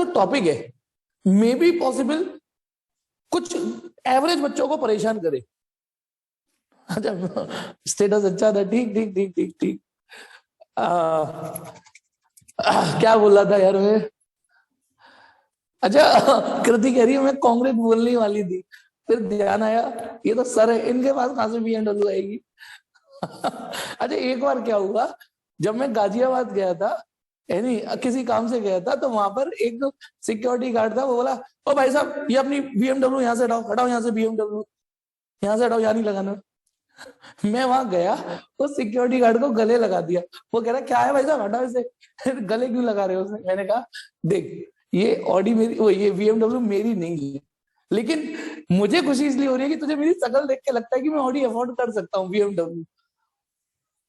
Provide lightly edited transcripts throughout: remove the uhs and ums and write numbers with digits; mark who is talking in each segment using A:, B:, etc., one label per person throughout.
A: जो टॉपिक है may be possible कुछ एवरेज बच्चों को परेशान करे। अच्छा, स्टेटस अच्छा था, ठीक ठीक ठीक ठीक ठीक। क्या बोल रहा था यार मैं? अच्छा, कृति कह रही है मैं कांग्रेस बोलने वाली थी, फिर ध्यान आया ये तो सर है, इनके पास कहां से BMW आएगी। अच्छा, एक बार क्या हुआ, जब मैं गाजियाबाद गया था, यानी किसी काम से गया था, तो वहां पर एक सिक्योरिटी गार्ड था, वो बोला ओ भाई साहब ये अपनी BMW यहाँ से हटाओ, हटाओ यहाँ से BMW, यहाँ से हटाओ, यहाँ नहीं लगाना। मैं वहां गया, वो सिक्योरिटी गार्ड को गले लगा दिया। वो कह रहा क्या है भाई साहब, हटाओ इसे। गले क्यों लगा रहे हो उसने? मैंने कहा देख ये ऑडी मेरी, वो ये BMW मेरी नहीं है, लेकिन मुझे खुशी इसलिए हो रही है कि तुझे मेरी शक्ल देख के लगता है कि मैं ऑडी अफोर्ड कर सकता हूँ BMW।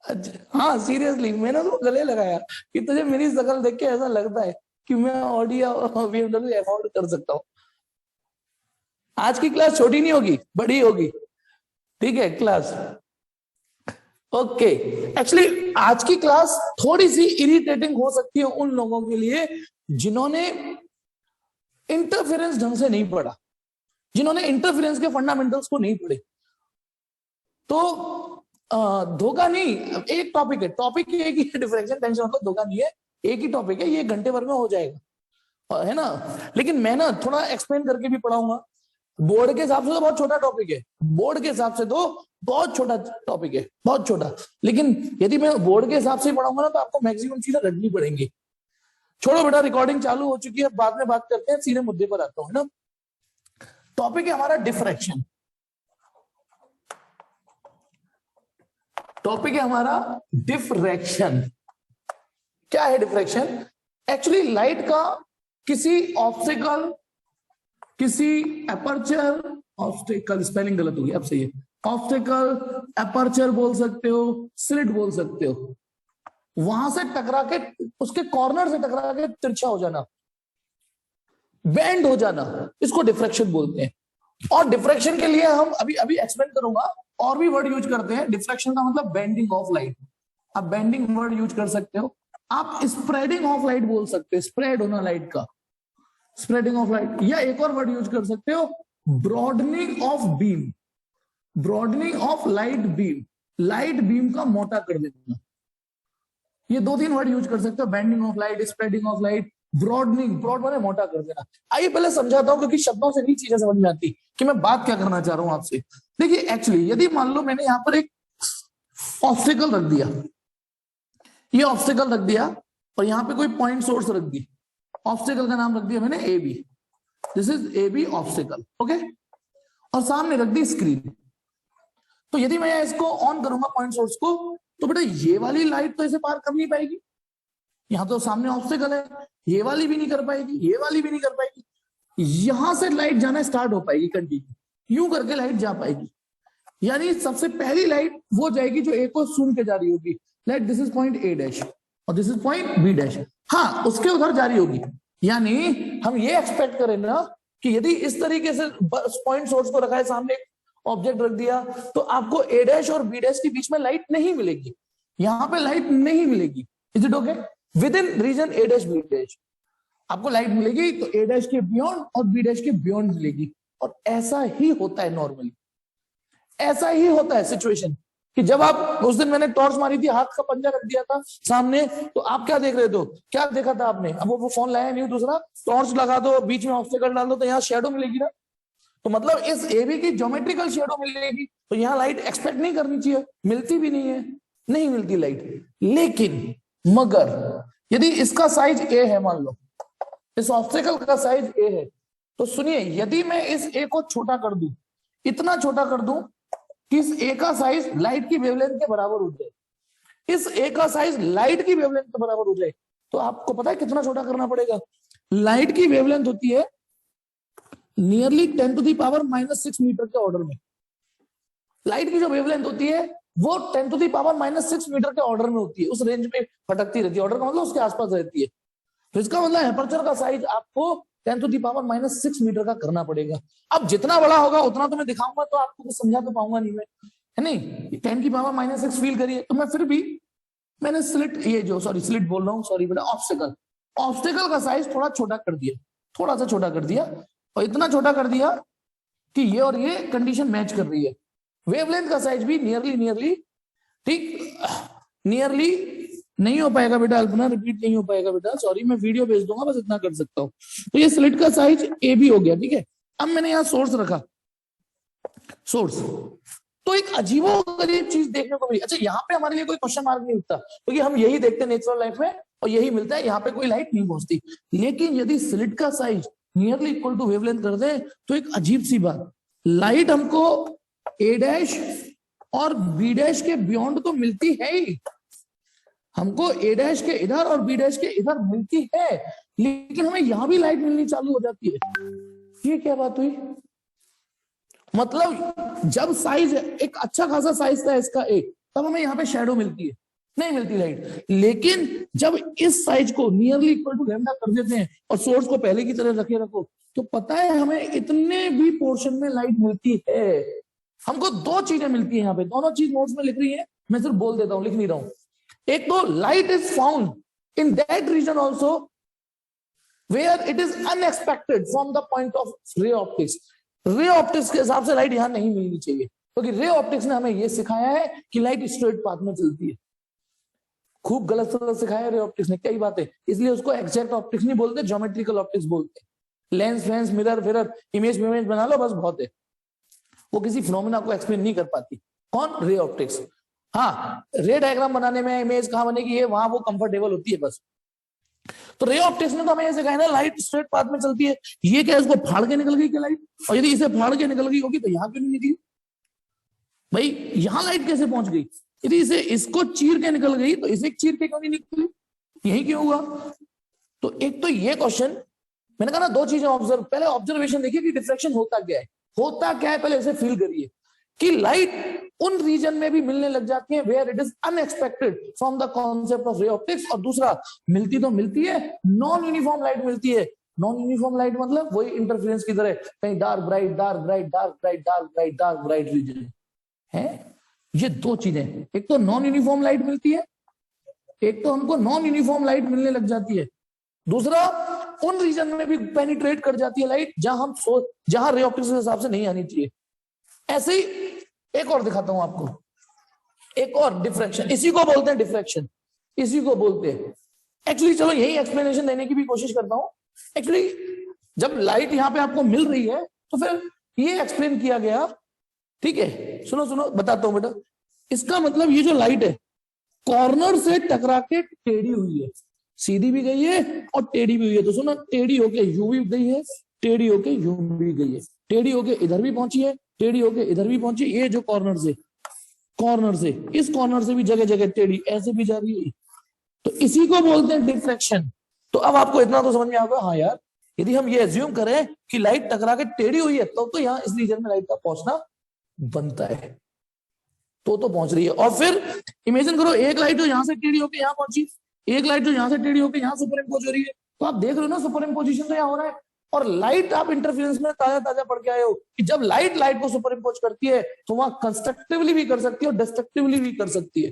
A: अच्छा हाँ, सीरियसली मैंने उसको गले लगाया कि तुझे मेरी शक्ल देख के ऐसा लगता है कि मैं ऑडी या BMW अफोर्ड कर सकता हूँ। आज की क्लास छोटी नहीं होगी, बड़ी होगी, ठीक है क्लास। ओके, एक्चुअली आज की क्लास थोड़ी सी इरिटेटिंग हो सकती है उन लोगों के लिए जिन्होंने इंटरफेरेंस ढंग से नहीं पढ़ा, जिन्होंने इंटरफेरेंस के फंडामेंटल्स को नहीं पढ़े। तो धोखा नहीं, एक टॉपिक है, टॉपिक एक ही, डिफरेंशियल टेंशन मतलब धोखा नहीं है, एक ही टॉपिक है, ये घंटे भर में हो जाएगा, है ना। लेकिन मैं ना थोड़ा एक्सप्लेन करके भी पढ़ाऊंगा। बोर्ड के हिसाब से तो बहुत छोटा टॉपिक है, बोर्ड के हिसाब से तो बहुत छोटा टॉपिक है, बहुत छोटा। लेकिन यदि मैं बोर्ड के हिसाब से पढ़ाऊंगा ना, तो आपको मैक्सिमम चीजें रखनी पड़ेंगी। छोड़ो बेटा, रिकॉर्डिंग चालू हो चुकी है, बाद में बात करते हैं, सीधे मुद्दे पर आता हूं, है ना। टॉपिक है हमारा डिफ्रैक्शन। टॉपिक है हमारा डिफ्रैक्शन। क्या है डिफ्रैक्शन? एक्चुअली लाइट का किसी ऑब्स्टिकल, किसी एपर्चर, ऑब्स्टिकल स्पेलिंग गलत होगी, अब सही है, ऑब्स्टिकल, एपर्चर बोल सकते हो, स्लिट बोल सकते हो, वहां से टकरा के, उसके कॉर्नर से टकरा के तिरछा हो जाना, बेंड हो जाना, इसको डिफ्रैक्शन बोलते हैं। और डिफ्रैक्शन के लिए हम अभी अभी एक्सप्लेन करूंगा, और भी वर्ड यूज करते हैं। डिफ्रैक्शन का मतलब बेंडिंग ऑफ लाइट, आप बेंडिंग वर्ड यूज कर सकते हो, आप स्प्रेडिंग ऑफ लाइट बोल सकते हो, स्प्रेड होना लाइट का, स्प्रेडिंग ऑफ लाइट, या एक और वर्ड यूज कर सकते हो broadening of beam, broadening of light beam, light beam का मोटा कर देना। ये दो तीन वर्ड यूज कर सकते हो, bending of light, spreading of light, broadening, broad माने मोटा कर देना। आइए पहले समझाता हूं, क्योंकि शब्दों से नहीं चीजें समझ में आती कि मैं बात क्या करना चाह रहा हूं आपसे। देखिए एक्चुअली यदि मान लो मैंने यहां पर एक ऑब्स्टिकल रख दिया, ये ऑब्स्टिकल रख दिया, और यहां पे कोई पॉइंट सोर्स रख दी, ऑब्स्टिकल का नाम रख दिया मैंने AB, this is AB obstacle, okay, और सामने रख दी स्क्रीन। तो यदि मैं इसको ऑन करूंगा पॉइंट सोर्स को, तो बेटा ये वाली लाइट तो इसे पार कर नहीं पाएगी, यहां तो सामने ऑब्स्टिकल है, ये वाली भी नहीं कर पाएगी, ये वाली भी नहीं कर पाएगी, यहां से लाइट जाना स्टार्ट हो पाएगी कंटिन्यू, यूं करके लाइट जा पाएगी। यानी सबसे पहली लाइट वो जाएगी जो A को सूंघ के जा रही होगी, light this is point A' और दिस इज पॉइंट B', हाँ उसके उधर जारी होगी। यानी हम ये एक्सपेक्ट करें ना कि यदि इस तरीके से पॉइंट सोर्स को रखा है, सामने ऑब्जेक्ट रख दिया, तो आपको A' और B' के बीच में लाइट नहीं मिलेगी, यहां पे लाइट नहीं मिलेगी। Is it okay? Within region A' B' आपको लाइट मिलेगी, तो A' के बियॉन्ड और B' के बियॉन्ड मिलेगी। और ऐसा ही होता है नॉर्मली, ऐसा ही होता है सिचुएशन, कि जब आप, उस दिन मैंने टॉर्च मारी थी, हाथ का पंजा रख दिया था सामने, तो आप क्या देख रहे थे, क्या देखा था आपने? अब वो फोन लाया नहीं, दूसरा टॉर्च लगा दो, बीच में ऑब्स्टिकल डाल दो, तो यहाँ शेडो मिलेगी ना। तो मतलब इस AB की ज्योमेट्रिकल शेडो मिलेगी, तो यहाँ लाइट एक्सपेक्ट नहीं करनी चाहिए, मिलती भी नहीं है, नहीं मिलती लाइट। लेकिन मगर यदि इसका साइज A है, मान लो इस ऑब्स्टिकल का साइज A है, तो सुनिए, यदि मैं इस A को छोटा कर दूं, इतना छोटा कर दूं कि इस A का साइज लाइट की वेवलेंथ के बराबर हो जाए, इस A का साइज लाइट की वेवलेंथ के बराबर हो जाए, तो आपको पता है कितना छोटा करना पड़ेगा? लाइट की वेवलेंथ होती है नियरली 10⁻⁻⁶ मीटर के ऑर्डर में। लाइट की जो वेवलेंथ होती है वो 10⁻⁻⁶ मीटर के ऑर्डर में होती है, उस रेंज में भटकती रहती है, ऑर्डर का मतलब उसके आसपास रहती है। तो इसका मतलब एपर्चर का साइज आपको 10⁻⁻⁶ मीटर का करना पड़ेगा। अब जितना बड़ा होगा उतना तो मैं दिखाऊंगा, तो आपको कुछ समझा तो पाऊंगा नहीं मैं, है नहीं। 10⁻⁻⁶ फील करिए, तो मैं फिर भी मैंने स्लिट, ये जो, सॉरी स्लिट बोल रहा हूँ, सॉरी बेटा, ऑब्स्टिकल, ऑब्स्टेकल का साइज थोड़ा छोटा कर दिया, थोड़ा सा छोटा कर दिया, और इतना छोटा कर दिया कि ये और ये कंडीशन मैच कर रही है। वेवलेंथ का साइज भी नियरली ठीक, नियरली नहीं हो पाएगा बेटा, अल्पना रिपीट नहीं हो पाएगा बेटा, सॉरी, मैं वीडियो भेज दूंगा, बस इतना कर सकता हूं। तो ये स्लिट का साइज ए बी हो गया, ठीक है। अब मैंने यहाँ सोर्स रखा, सोर्स, तो एक अजीबोगरीब चीज देखने को मिली। अच्छा, यहाँ पे हमारे लिए कोई क्वेश्चन मार्क नहीं उठता, क्योंकि हम यही देखते हैं नेचुरल लाइफ में और यही मिलता है, यहाँ पे कोई लाइट नहीं पहुंचती। लेकिन यदि स्लिट का size nearly equal to wavelength कर दे तो एक अजीब सी बात, लाइट हमको ए डैश और बी डैश के बियॉन्ड तो मिलती है ही, हमको ए डैश के इधर और बी डैश के इधर मिलती है, लेकिन हमें यहां भी लाइट मिलनी चालू हो जाती है। ये क्या बात हुई? मतलब जब साइज एक अच्छा खासा साइज था इसका ए, तब हमें यहाँ पे शैडो मिलती है, नहीं मिलती लाइट। लेकिन जब इस साइज को नियरली इक्वल टू लैम्डा कर देते हैं और सोर्स को पहले की तरह रखो, तो पता है हमें इतने भी पोर्शन में लाइट मिलती है। हमको दो चीजें मिलती है यहाँ पे, दोनों चीज नोट्स में लिख रही है, मैं सिर्फ बोल देता हूँ, लिख नहीं रहा हूं। एक तो light is found in that region also where it is unexpected from the point of ray optics. Ray optics के हिसाब से लाइट यहां नहीं मिलनी चाहिए, क्योंकि रे ऑप्टिक्स ने हमें यह सिखाया है कि लाइट स्ट्रेट पाथ में चलती है। खूब गलत सलत सिखाया रे ऑप्टिक्स ने, कई बातें, इसलिए उसको एग्जैक्ट ऑप्टिक्स नहीं बोलते, ज्योमेट्रिकल ऑप्टिक्स बोलते। लेंस फेंस मिरर फिरर इमेज बना लो, बस बहुत है। वो किसी फिनोमेना को एक्सप्लेन नहीं कर पाती। कौन? Ray optics. हाँ, रे डायग्राम बनाने में इमेज कहां बनेगी, ये वहां वो कंफर्टेबल होती है बस। तो रे ऑप्टिक्स ने तो हमें ऐसे कहा ना, लाइट स्ट्रेट पाथ में चलती है। ये क्या, इसको फाड़ के निकल गई क्या लाइट? और यदि इसे फाड़ के निकल गई होगी तो यहां क्यों नहीं निकली भाई? यहां लाइट कैसे पहुंच गई? यदि इसे इसको चीर के निकल गई तो इसे चीर के क्यों नहीं निकली? यही क्यों हुआ? तो एक तो ये क्वेश्चन, मैंने कहा ना दो चीजें ऑब्जर्व, पहले ऑब्जर्वेशन देखिए कि डिफ्रैक्शन होता क्या है, होता क्या है, पहले इसे फील करिए कि लाइट उन रीजन में भी मिलने लग जाती है where it is unexpected from the concept of ray optics. और दूसरा, मिलती तो मिलती है, नॉन यूनिफॉर्म लाइट मिलती है। नॉन यूनिफॉर्म लाइट मतलब वही इंटरफेरेंस की तरह, कहीं dark bright, dark bright, dark bright, dark bright, dark bright region है। ये दो चीजें, एक तो नॉन यूनिफॉर्म लाइट मिलती है, एक तो हमको नॉन यूनिफॉर्म लाइट मिलने लग जाती है, दूसरा उन रीजन में भी पेनिट्रेट कर जाती है लाइट जहां रे ऑप्टिक्स के हिसाब से नहीं आनी चाहिए। ऐसे ही एक और दिखाता हूं आपको, एक और डिफ्रैक्शन, इसी को बोलते हैं डिफ्रैक्शन, इसी को बोलते हैं एक्चुअली। चलो यही एक्सप्लेनेशन देने की भी कोशिश करता हूं। एक्चुअली जब लाइट यहां पे आपको मिल रही है तो फिर ये एक्सप्लेन किया गया, ठीक है। सुनो सुनो बताता हूं बेटा, इसका मतलब ये जो लाइट है कॉर्नर से टकरा के टेढ़ी हुई है, सीधी भी गई है और टेढ़ी भी हुई है। तो सुनो, टेढ़ी होके यू भी गई है, टेढ़ी होके यू भी गई है, टेढ़ी होके इधर भी पहुंची है, टेढ़ी होके इधर भी पहुंची। ये जो कॉर्नर से इस कॉर्नर से भी जगह जगह टेढ़ी ऐसे भी जा रही है, तो इसी को बोलते हैं डिफ्रैक्शन। तो अब आपको इतना तो समझ में आ गया, हाँ यार, यदि हम ये एज्यूम करें कि लाइट टकरा के टेढ़ी हुई है तो यहाँ इस रीजन में लाइट का पहुंचना बनता है, तो पहुंच रही है। और फिर इमेजिन करो, एक लाइट जो यहां से टेढ़ी होकर यहां पहुंची, एक लाइट जो यहां से टेढ़ी होकर यहां सुपर इम्पोज हो रही है, तो आप देख रहे हो ना सुपर इम्पोजिशन तो यहाँ हो रहा है। और लाइट आप इंटरफेरेंस में ताजा पढ़ के आए हो कि जब लाइट को सुपर इम्पोज करती है तो वहां कंस्ट्रक्टिवली भी कर सकती है और डिस्ट्रक्टिवली भी कर सकती है।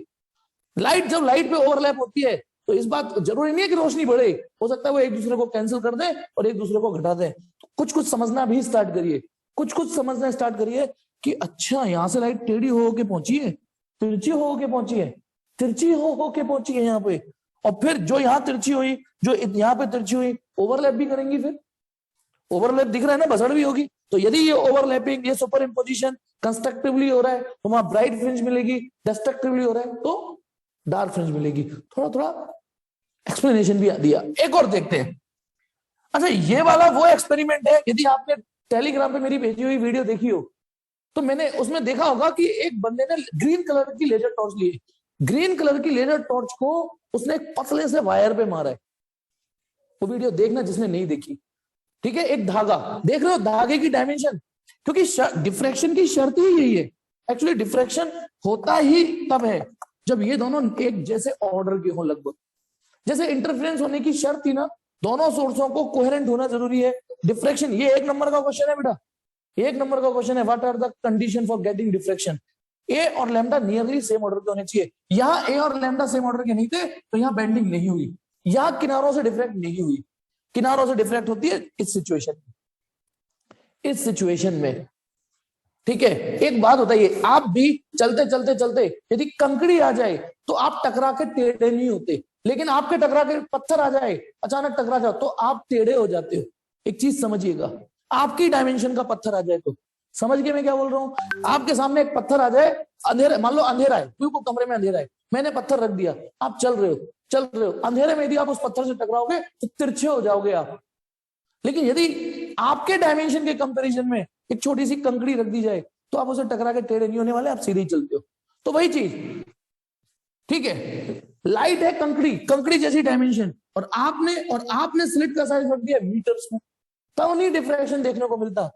A: लाइट जब लाइट पे ओवरलैप होती है तो इस बात जरूरी नहीं है कि रोशनी बढ़े, हो सकता है वो एक दूसरे को कैंसिल कर दे और एक दूसरे को घटा दे। कुछ समझना भी स्टार्ट करिए, कुछ समझना स्टार्ट करिए कि अच्छा यहां से लाइट टेढ़ी हो के पहुंची है, तिरछी हो के पहुंची है, तिरछी हो के पहुंची है यहाँ पे, और फिर जो यहाँ तिरछी हुई, जो यहाँ पे तिरछी हुई, ओवरलैप भी करेंगी। फिर ओवरलैप दिख रहा है ना, भसड़ भी होगी। तो यदि ये ओवरलैपिंग, ये सुपर इम्पोजिशन कंस्ट्रक्टिवली हो रहा है तो वहां ब्राइट फ्रिंज मिलेगी, डिस्ट्रक्टिवली हो रहा है तो डार्क फ्रिंज मिलेगी। थोड़ा एक्सप्लेनेशन भी दिया। एक और देखते हैं। अच्छा, ये वाला वो एक्सपेरिमेंट है, यदि आपने टेलीग्राम पे मेरी भेजी हुई वीडियो देखी हो तो मैंने उसमें देखा होगा कि एक बंदे ने ग्रीन कलर की लेजर टॉर्च ली, ग्रीन कलर की लेजर टॉर्च को उसने एक पतले से वायर पे मारा है। वो वीडियो देखना जिसने नहीं देखी, ठीक है। एक धागा देख रहे हो, धागे की डायमेंशन, क्योंकि डिफ्रैक्शन की शर्त ही यही है। एक्चुअली डिफ्रैक्शन होता ही तब है जब ये दोनों एक जैसे ऑर्डर के हो, लगभग जैसे इंटरफेरेंस होने की शर्त थी ना, दोनों सोर्सों को कोहेरेंट होना जरूरी है। डिफ्रैक्शन ये एक नंबर का क्वेश्चन है बेटा, एक नंबर का क्वेश्चन है। What are the condition for getting diffraction? A और लैम्डा नियरली सेम ऑर्डर के होने चाहिए। यहाँ ए और लैम्डा सेम ऑर्डर के नहीं थे तो यहाँ बेंडिंग नहीं हुई। यहां किनारों से डिफ्रैक्ट नहीं हुई, किनारों से डिफ्रैक्ट होती है इस सिचुएशन में, इस सिचुएशन में। ठीक है, एक बात बताइए, आप भी चलते चलते चलते यदि कंकड़ी आ जाए तो आप टकरा के टेढ़े नहीं होते, लेकिन आपके टकरा के पत्थर आ जाए, अचानक टकरा जाओ तो आप टेढ़े हो जाते हो। एक चीज समझिएगा, आपकी डायमेंशन का पत्थर आ जाए तो, समझ गए मैं क्या बोल रहा हूं? आपके सामने एक पत्थर आ जाए, अंधेरा, मान लो अंधेरा है, बिल्कुल कमरे में अंधेरा है, मैंने पत्थर रख दिया, आप चल रहे हो, अंधेरे में यदि आप उस पत्थर से टकराओगे तो तिरछे हो जाओगे आप। लेकिन यदि आपके डायमेंशन के कंपैरिजन में एक छोटी सी कंकड़ी रख दी जाए तो आप उसे टकरा के टेढ़े नहीं होने वाले, आप सीधे ही चलते हो। तो वही चीज, ठीक है, लाइट है कंकड़ी, कंकड़ी जैसी डायमेंशन, और आपने स्लिट का साइज रख दिया मीटर्स में, तब नहीं डिफ्रैक्शन देखने को मिलता।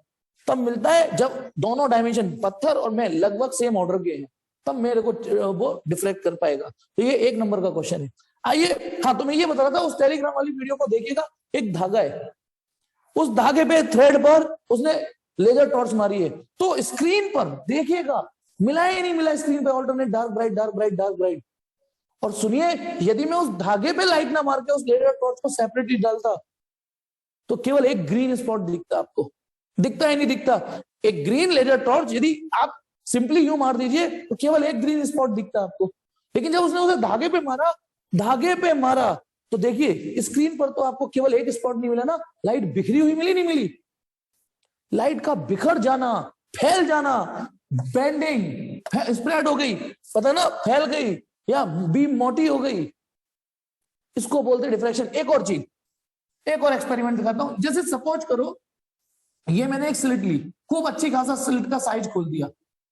A: तब मिलता है जब दोनों डायमेंशन, पत्थर और मैं, लगभग सेम ऑर्डर के हैं, तब मेरे को वो डिफ्लेक्ट कर पाएगा। तो ये 1 नंबर का क्वेश्चन है। आइए, हाँ, तो मैं ये बता रहा था, उस टेलीग्राम वाली वीडियो को देखिएगा, एक धागा है, उस धागे पे थ्रेड पर उसने लेजर टॉर्च मारी है, तो स्क्रीन पर देखिएगा मिला ही नहीं मिला, स्क्रीन पे alternate dark bright dark bright dark bright. और सुनिए, यदि मैं उस धागे पे लाइट ना मार के उस लेजर टॉर्च को सेपरेटली डालता तो केवल एक ग्रीन स्पॉट दिखता, आपको दिखता ही नहीं दिखता। एक ग्रीन लेजर टॉर्च यदि आप सिंपली यूं मार दीजिए तो केवल एक ग्रीन स्पॉट दिखता आपको, लेकिन जब उसने उसे धागे पे मारा तो देखिए स्क्रीन पर तो आपको केवल एक स्पॉट नहीं मिला ना, लाइट बिखरी हुई मिली, नहीं मिली। लाइट का बिखर जाना, फैल जाना, बेंडिंग, स्प्रेड हो गई, पता ना, फैल गई या बीम मोटी हो गई, इसको बोलते डिफ्रैक्शन। एक और चीज, एक और एक्सपेरिमेंट दिखाता हूं। जैसे सपोज करो ये मैंने एक स्लिट ली, खूब अच्छी खासा स्लिट का साइज खोल दिया,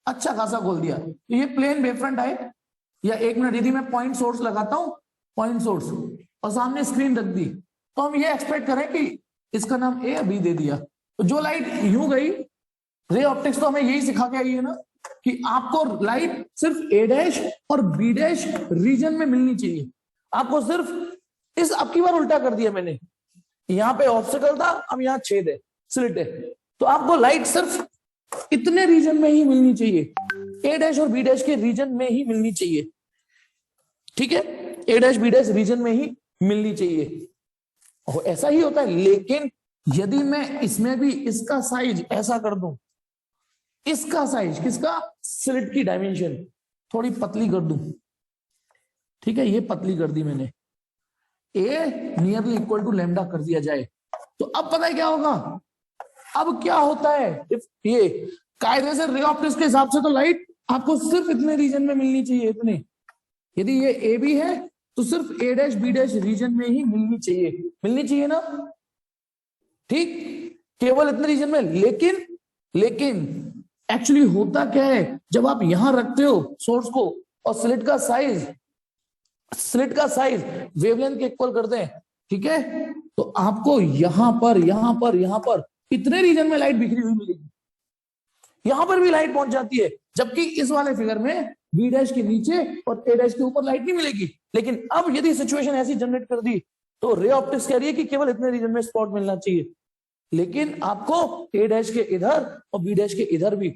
A: अच्छा खासा खोल दिया, तो ये प्लेन वेवफ्रंट है, या 1 मिनट यदि मैं पॉइंट सोर्स लगाता हूं, पॉइंट सोर्स, और सामने स्क्रीन रख दी, तो हम ये एक्सपेक्ट करें कि इसका नाम ए बी दे दिया, तो जो लाइट यूं गई, रे ऑप्टिक्स तो हमें यही सिखा के आई है ना कि आपको लाइट सिर्फ ए डैश और बी डैश रीजन में मिलनी चाहिए। आपको सिर्फ इस, अब की बार उल्टा कर दिया मैंने, यहां पे ऑब्स्टिकल था, अब यहां छेद है, स्लिट है, तो आपको लाइट सिर्फ इतने रीजन में ही मिलनी चाहिए, ए डैश और बी डैश के रीजन में ही मिलनी चाहिए। ठीक है, ए डैश बी डैश रीजन में ही मिलनी चाहिए, और ऐसा ही होता है। लेकिन यदि मैं इसमें भी इसका साइज ऐसा कर दूं, इसका साइज किसका, स्लिट की डायमेंशन थोड़ी पतली कर दूं, ठीक है, ये पतली कर दी मैंने, ए नियरली इक्वल टू लैम्डा कर दिया जाए, तो अब पता है क्या होगा? अब क्या होता है, ये कायदे से रे ऑप्टिक्स के हिसाब से तो लाइट आपको सिर्फ इतने रीजन में मिलनी चाहिए, इतने। यदि ये ए बी है तो सिर्फ ए डैश बी डैश रीजन में ही मिलनी चाहिए ना, ठीक, केवल इतने रीजन में। लेकिन एक्चुअली होता क्या है, जब आप यहां रखते हो सोर्स को और स्लिट का साइज वेवलेंथ के इक्वल करते हैं, ठीक है, तो आपको यहां पर इतने रीजन में लाइट बिखरी हुई मिलेगी, यहां पर भी लाइट पहुंच जाती है, जबकि इस वाले फिगर में बी डैश के नीचे और ए डैश के ऊपर लाइट नहीं मिलेगी। लेकिन अब यदि सिचुएशन ऐसी जनरेट कर दी तो रे ऑप्टिक्स कह रही है कि केवल इतने रीजन में स्पॉट मिलना चाहिए, लेकिन आपको ए डैश के इधर और बी डैश के इधर भी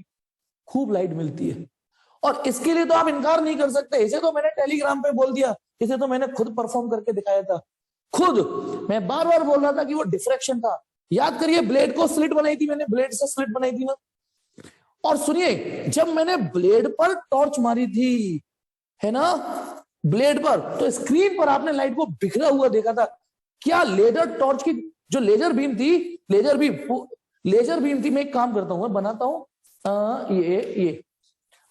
A: खूब लाइट मिलती है। और इसके लिए तो आप इनकार नहीं कर सकते, इसे तो मैंने टेलीग्राम पे बोल दिया, इसे तो मैंने खुद परफॉर्म करके दिखाया था, खुद मैं बार बार बोल रहा था कि वो डिफ्रैक्शन था। याद करिए, ब्लेड को स्लिट बनाई थी मैंने, ब्लेड से स्लिट बनाई थी ना, और सुनिए, जब मैंने ब्लेड पर टॉर्च मारी थी, है ना, ब्लेड पर, तो स्क्रीन पर आपने लाइट को बिखरा हुआ देखा था। क्या लेजर टॉर्च की जो लेजर बीम थी, लेजर बीम थी, मैं एक काम करता हूं, बनाता हूं, ये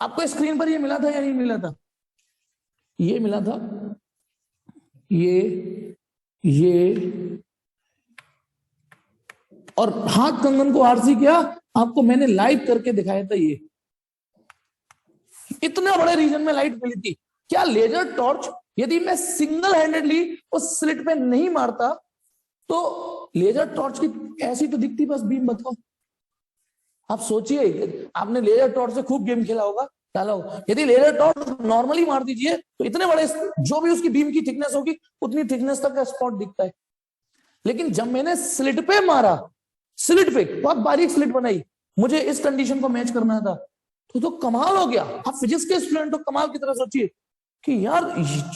A: आपको स्क्रीन पर ये मिला था या नहीं मिला था? ये मिला था, ये और हाथ कंगन को आरसी किया, आपको मैंने लाइव करके दिखाया था, ये इतने बड़े रीजन में लाइट मिली थी। क्या लेजर टॉर्च यदि मैं सिंगल हैंडेडली उस स्लिट पे नहीं मारता तो लेजर टॉर्च की ऐसी तो दिखती बस बीम, बताओ आप सोचिए, आपने लेजर टॉर्च से खूब गेम खेला होगा, डाला होगा, यदि लेजर टॉर्च नॉर्मली मार दीजिए तो इतने बड़े, जो भी उसकी बीम की थिकनेस होगी उतनी थिकनेस तक का स्पॉट दिखता है। लेकिन जब मैंने स्लिट पे मारा, स्लिट पे बहुत बारीक स्लिट बनाई, मुझे इस कंडीशन को मैच करना था, तो कमाल हो गया। आप फिजिक्स के स्टूडेंट हो, कमाल की तरह सोचिए, कि यार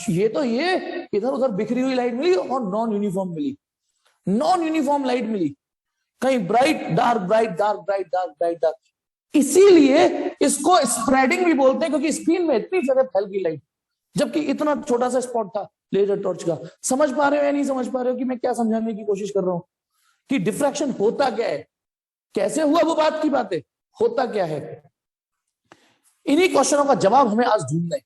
A: ये तो ये इधर उधर बिखरी हुई लाइट मिली और नॉन यूनिफॉर्म मिली, नॉन यूनिफॉर्म लाइट मिली, कहीं bright dark bright dark bright dark bright dark. इसीलिए इसको स्प्रेडिंग भी बोलते हैं, क्योंकि स्क्रीन में इतनी जगह फैल गई लाइट, जबकि इतना छोटा सा स्पॉट था लेजर टॉर्च का। समझ पा रहे हो या नहीं समझ पा रहे हो कि मैं क्या समझाने की कोशिश कर रहा हूं कि डिफ्रैक्शन होता क्या है, कैसे हुआ वो बात की बात है, होता क्या है। इन्हीं क्वेश्चनों का जवाब हमें आज ढूंढना है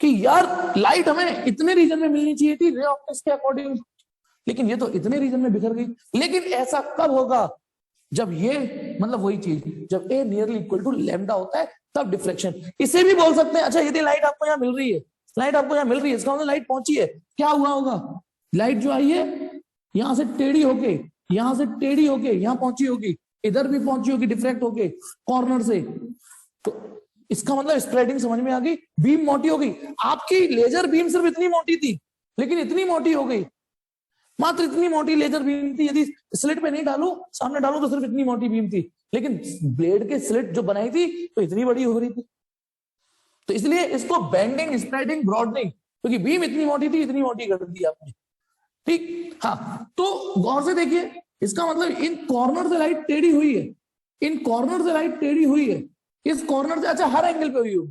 A: कि यार लाइट हमें इतने रीजन में मिलनी चाहिए थी रे ऑप्टिक्स के अकॉर्डिंग, लेकिन ये तो इतने रीजन में बिखर गई। लेकिन ऐसा कब होगा, जब ये मतलब वही चीज जब ए नियरली इक्वल टू लैम्डा होता है तब डिफ्रैक्शन। इसे भी बोल सकते हैं, अच्छा यदि लाइट आपको यहाँ मिल रही है, लाइट आपको यहाँ मिल रही है, इसका मतलब लाइट पहुंची है, क्या हुआ होगा, लाइट जो आई है यहां से टेढ़ी होके, यहां से टेढ़ी होके यहां पहुंची होगी, इधर भी पहुंची होगी डिफ्रैक्ट होके कॉर्नर से, तो इसका मतलब स्प्रेडिंग समझ में आ गई, बीम मोटी हो गई। आपकी लेजर बीम सिर्फ इतनी मोटी थी, लेकिन इतनी मोटी हो गई, मात्र इतनी मोटी लेजर बीम थी, यदि स्लिट पे नहीं डालू सामने डालू तो सिर्फ इतनी मोटी बीम थी, लेकिन ब्लेड के स्लिट जो बनाई थी तो इतनी बड़ी हो रही थी। तो इसलिए इसको बेंडिंग स्प्रेडिंग ब्रॉडनिंग, क्योंकि बीम इतनी मोटी थी इतनी मोटी कर दी आपने, ठीक। हाँ, तो गौर से देखिए, इसका मतलब इन कॉर्नर से लाइट टेढ़ी हुई है, इन कॉर्नर से लाइट टेढ़ी हुई है, इस कॉर्नर से, अच्छा हर एंगल पे हुई हो।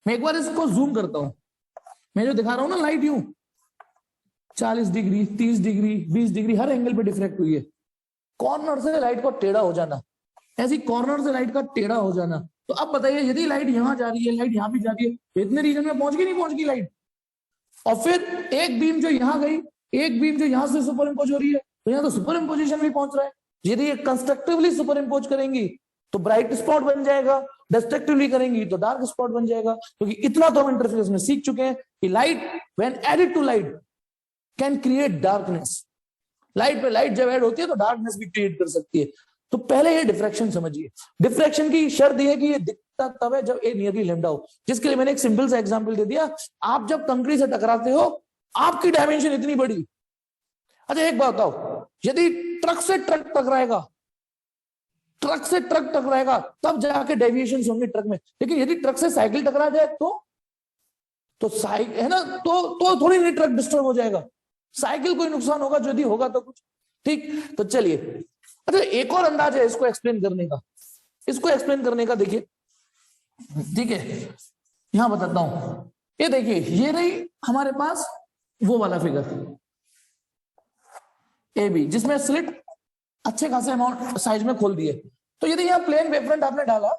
A: मैं एक बार इसको जूम करता हूं, मैं जो दिखा रहा हूं ना लाइट यूं 40 डिग्री 30 डिग्री 20 डिग्री हर एंगल पे डिफ्रैक्ट हुई है। कॉर्नर से लाइट को टेढ़ा हो जाना, ऐसी कॉर्नर से लाइट का टेढ़ा हो जाना। तो अब बताइए यदि लाइट यहां जा रही है, लाइट यहां भी जा रही है, तो इतने रीजन में पहुंच गई नहीं पहुंच गई लाइट। और फिर एक बीम जो यहां गई, एक बीम जो यहां से सुपर इम्पोज हो रही है, तो यहां तो सुपर इम्पोजिशन भी पहुंच रहा है। यदि ये कंस्ट्रक्टिवली सुपर इम्पोज करेंगी तो ब्राइट स्पॉट बन जाएगा, डिस्ट्रक्टिवली करेंगी तो डार्क स्पॉट बन जाएगा। क्योंकि इतना तो हम इंटरफेस में सीख चुके हैं कि light when added to light can create darkness. Light पे लाइट जब ऐड होती है तो डार्कनेस भी क्रिएट कर सकती है। तो पहले ये डिफ्रैक्शन समझिए। डिफ्रैक्शन की शर्त यह है कि ये दिखता तब है जब ए नियरली लैम्डा हो, जिसके लिए मैंने एक सिंपल सा एग्जांपल दे दिया। आप जब कंकड़ी से टकराते हो, आपकी डायमेंशन इतनी बड़ी। अच्छा एक बात बताओ, यदि ट्रक से ट्रक टकराएगा, ट्रक से ट्रक टकराएगा तब जाके डेविएशन होंगे ट्रक में, लेकिन यदि ट्रक से साइकिल टकरा जाए तो साइकिल है ना, तो थोड़ी नहीं ट्रक डिस्टर्ब हो जाएगा, साइकिल कोई नुकसान होगा यदि होगा तो कुछ, ठीक। तो चलिए, अच्छा एक और अंदाज है इसको एक्सप्लेन करने का, इसको एक्सप्लेन करने का देखिए, ठीक है, यहां बताता हूं। ये देखिए, ये रही हमारे पास वो वाला फिगर ए बी, जिसमें स्लिट अच्छे खासे अमाउंट साइज में खोल दिए। तो यदि यहाँ प्लेन वेवफ्रंट आपने डाला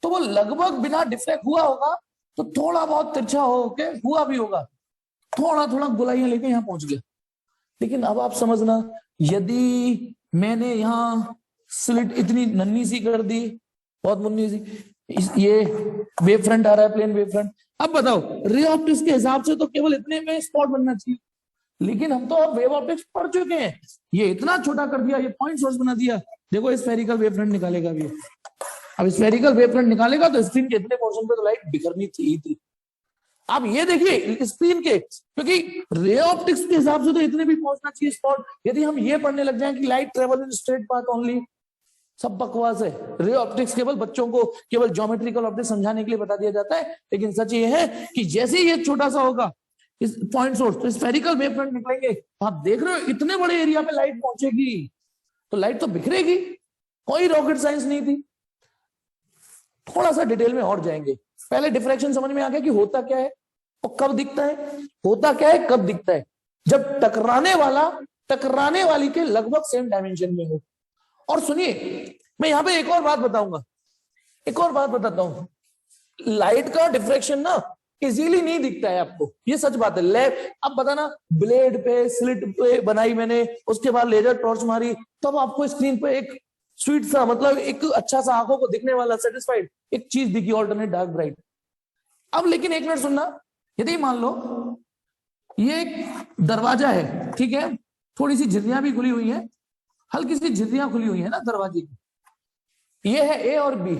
A: तो वो लगभग बिना डिफ्रैक्ट हुआ होगा, तो थोड़ा बहुत तिरछा होके हुआ भी होगा, थोड़ा थोड़ा गुलाइयां लेके यहाँ पहुंच गया। लेकिन अब आप समझना, यदि मैंने यहाँ स्लिट इतनी नन्ही सी कर दी, बहुत मुन्नी सी, ये वेव फ्रंट आ रहा है प्लेन वेव फ्रंट, अब बताओ रे ऑप्टिक्स के हिसाब से तो केवल इतने में स्पॉट बनना चाहिए, लेकिन हम तो अब वेव ऑप्टिक्स पढ़ चुके हैं, ये इतना छोटा कर दिया, ये पॉइंट सोर्स बना दिया। देखो स्फेरिकल वेव फ्रंट निकालेगा भी, अब स्फेरिकल वेव फ्रंट निकालेगा तो स्क्रीन के इतने पोर्शन पे तो लाइट बिखरनी थी। आप ये देखिए स्क्रीन के, क्योंकि रे ऑप्टिक्स के हिसाब से तो इतने भी पहुंचना चाहिए स्पॉट। यदि हम ये पढ़ने लग जाएं कि light travel in straight path only, सब बकवास है। रे ऑप्टिक्स केवल बच्चों को केवल ज्योमेट्रिकल ऑप्टिक्स समझाने के लिए बता दिया जाता है, लेकिन सच ये है कि जैसे ही ये छोटा सा होगा इस पॉइंट सोर्स, तो स्फेरिकल वेव फ्रंट निकलेंगे, तो आप देख रहे हो इतने बड़े एरिया पे लाइट पहुंचेगी, तो लाइट तो बिखरेगी, कोई रॉकेट साइंस नहीं थी। थोड़ा सा डिटेल में और जाएंगे। पहले डिफ्रैक्शन समझ में आ गया कि होता क्या है और कब दिखता है, होता क्या है कब दिखता है, जब टकराने वाला टकराने वाली के लगभग सेम डायमेंशन में हो। और सुनिए, मैं यहां पे एक और बात बताऊंगा, एक और बात बताता हूं, लाइट का डिफ्रैक्शन ना इजीली नहीं दिखता है आपको, ये सच बात है। अब बताना, ब्लेड पे स्लिट पे बनाई मैंने, उसके बाद लेजर टॉर्च मारी, तब आपको स्क्रीन पे एक स्वीट सा, मतलब एक अच्छा सा आंखों को दिखने वाला सेटिस्फाइड एक चीज दिखी, ऑल्टरनेट डार्क ब्राइट। अब लेकिन एक मिनट सुनना, यदि मान लो ये एक दरवाजा है, ठीक है, थोड़ी सी झिर्रियां भी खुली हुई हैं, हल्की सी झिर्रियां खुली हुई है ना दरवाजे की, ये है ए और बी।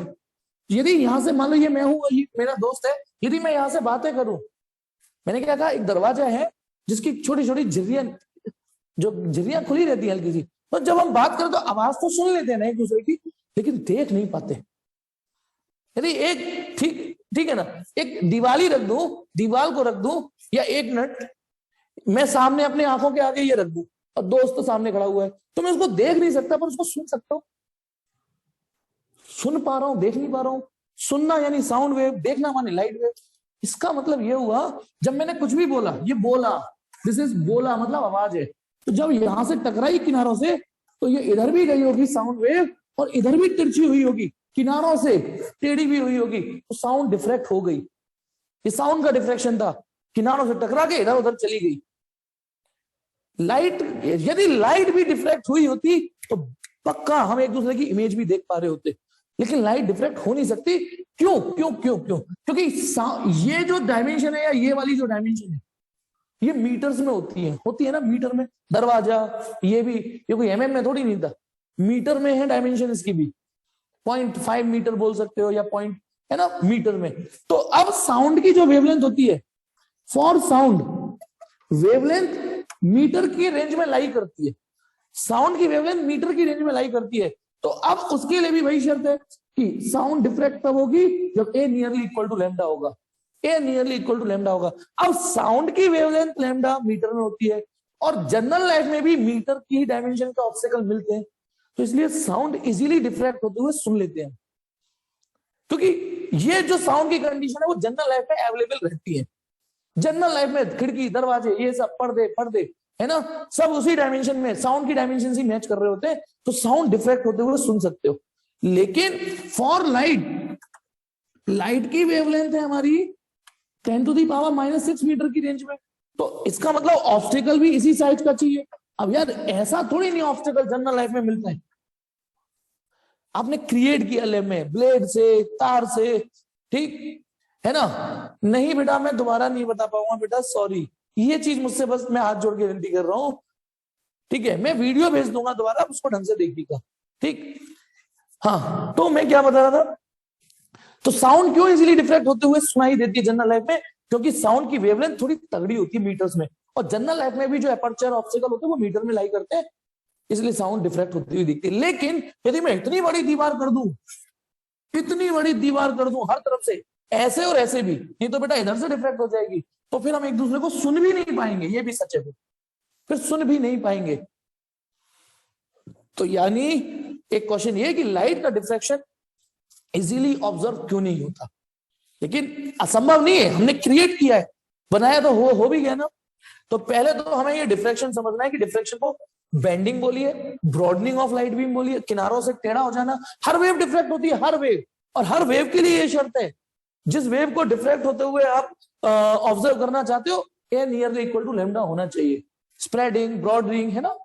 A: यदि यहां से मान लो ये मैं हूं, ये मेरा दोस्त है, यदि मैं यहां से बातें करूं, मैंने क्या कहा, एक दरवाजा है जिसकी छोटी छोटी झिर्रियां, जो झिर्रियां खुली रहती है हल्की सी, तो जब हम बात करें तो आवाज तो सुन लेते हैं ना एक दूसरे की, लेकिन देख नहीं पाते। यदि एक ठीक ठीक है ना, एक दीवाली रख दूं, दीवार को रख दूं, या एक मिनट मैं सामने अपने आंखों के आगे ये रख दूं और दोस्त सामने खड़ा हुआ है, तो मैं उसको देख नहीं सकता पर उसको सुन सकता हूं। सुन पा रहा हूं, देख नहीं पा रहा हूं। सुनना यानी साउंड वेव, देखना माने लाइट वेव। इसका मतलब ये हुआ जब मैंने कुछ भी बोला, ये बोला, दिस इज बोला मतलब आवाज है, तो जब यहां से टकराई किनारों से तो ये इधर भी गई होगी साउंड वेव और इधर भी तिरछी हुई होगी, किनारों से टेढ़ी भी हुई होगी, तो साउंड डिफ्रेक्ट हो गई। ये साउंड का डिफ्रेक्शन था, किनारों से टकरा के इधर उधर चली गई। लाइट, यदि लाइट भी डिफ्रेक्ट हुई होती तो पक्का हम एक दूसरे की इमेज भी देख पा रहे होते, लेकिन लाइट डिफ्रेक्ट हो नहीं सकती। क्यों क्यों क्यों क्यों? क्योंकि ये जो डायमेंशन है या ये वाली जो डायमेंशन है ये मीटर्स में होती है ना, मीटर में। दरवाजा ये भी, ये कोई एमएम में थोड़ी नहीं था, मीटर में है डायमेंशन इसकी भी। 0.5 मीटर बोल सकते हो या पॉइंट, है ना, मीटर में। तो अब साउंड की जो वेवलेंथ होती है, फॉर साउंड वेवलेंथ मीटर की रेंज में लाई करती है। साउंड की वेवलेंथ मीटर की रेंज में लाई करती है। तो अब उसके लिए भी वही शर्त है कि साउंड डिफ्रेक्ट तब होगी जब ए नियरली इक्वल टू लैम्डा होगा, ए नियरली इक्वल टू लैम्डा होगा। अब साउंड की वेवलेंथ लैम्डा मीटर में होती है और जनरल लाइफ में भी मीटर की डायमेंशन के ऑब्स्टेकल मिलते हैं, तो इसलिए साउंड इजीली डिफ्रेक्ट होते हुए सुन लेते हैं। क्योंकि ये जो साउंड की कंडीशन है वो जनरल लाइफ में अवेलेबल रहती है। जनरल लाइफ में खिड़की दरवाजे ये सब पर्दे पर्दे है ना, सब उसी डायमेंशन में, साउंड की डायमेंशन से मैच कर रहे होते हैं, तो साउंड डिफ्रेक्ट होते हुए सुन सकते हो। लेकिन फॉर लाइट, लाइट की वेवलेंथ है हमारी 10⁻⁻6 मीटर की रेंज में, तो इसका मतलब ऑब्स्टेकल भी इसी साइज का चाहिए। अब यार ऐसा थोड़ी नहीं ऑब्स्टेकल जनरल लाइफ में मिलता है, आपने क्रिएट किया लैब में ब्लेड से, तार से, ठीक है ना। नहीं बेटा मैं दोबारा नहीं बता पाऊंगा बेटा, सॉरी, ये चीज मुझसे बस मैं हाथ जोड़ के विनती कर रहा हूं, ठीक है। मैं वीडियो भेज दूंगा दोबारा, उसको ढंग से देखिएगा, ठीक। हाँ, तो मैं क्या बता रहा था, तो साउंड क्यों इजीली डिफ्रेक्ट होते हुए सुनाई देती है जनरल लाइफ में? क्योंकि साउंड की वेवलेंथ थोड़ी तगड़ी होती है मीटर्स में, और जनरल लाइफ में भी जो एपर्चर ऑब्स्टेकल होते हैं वो मीटर में लाई करते हैं, इसलिए साउंड डिफ्रेक्ट होती हुई दिखती है। लेकिन यदि मैं इतनी बड़ी दीवार कर दूं, इतनी बड़ी दीवार कर दूं हर तरफ से, ऐसे और ऐसे भी, नहीं तो बेटा इधर से डिफ्रेक्ट हो जाएगी, तो फिर हम एक दूसरे को सुन भी नहीं पाएंगे, ये भी सच है, फिर सुन भी नहीं पाएंगे। तो यानी एक क्वेश्चन ये कि लाइट का डिफ्रैक्शन इजीली ऑब्जर्व क्यों नहीं होता? लेकिन असंभव नहीं है, हमने क्रिएट किया है, बनाया तो हो भी गया ना। तो पहले तो हमें ये डिफ्रैक्शन समझना है कि डिफ्रैक्शन को बेंडिंग बोलिए, ब्रॉडनिंग ऑफ लाइट बीम बोलिए, किनारों से टेढ़ा हो जाना, हर वेव डिफ्रैक्ट होती है, हर वेव। और हर वेव के लिए ये शर्त है, जिस वेव को डिफ्रैक्ट होते हुए आप ऑब्जर्व करना चाहते हो, ए नियरली इक्वल टू लैम्डा होना चाहिए। स्प्रेडिंग, ब्रॉडनिंग, है ना,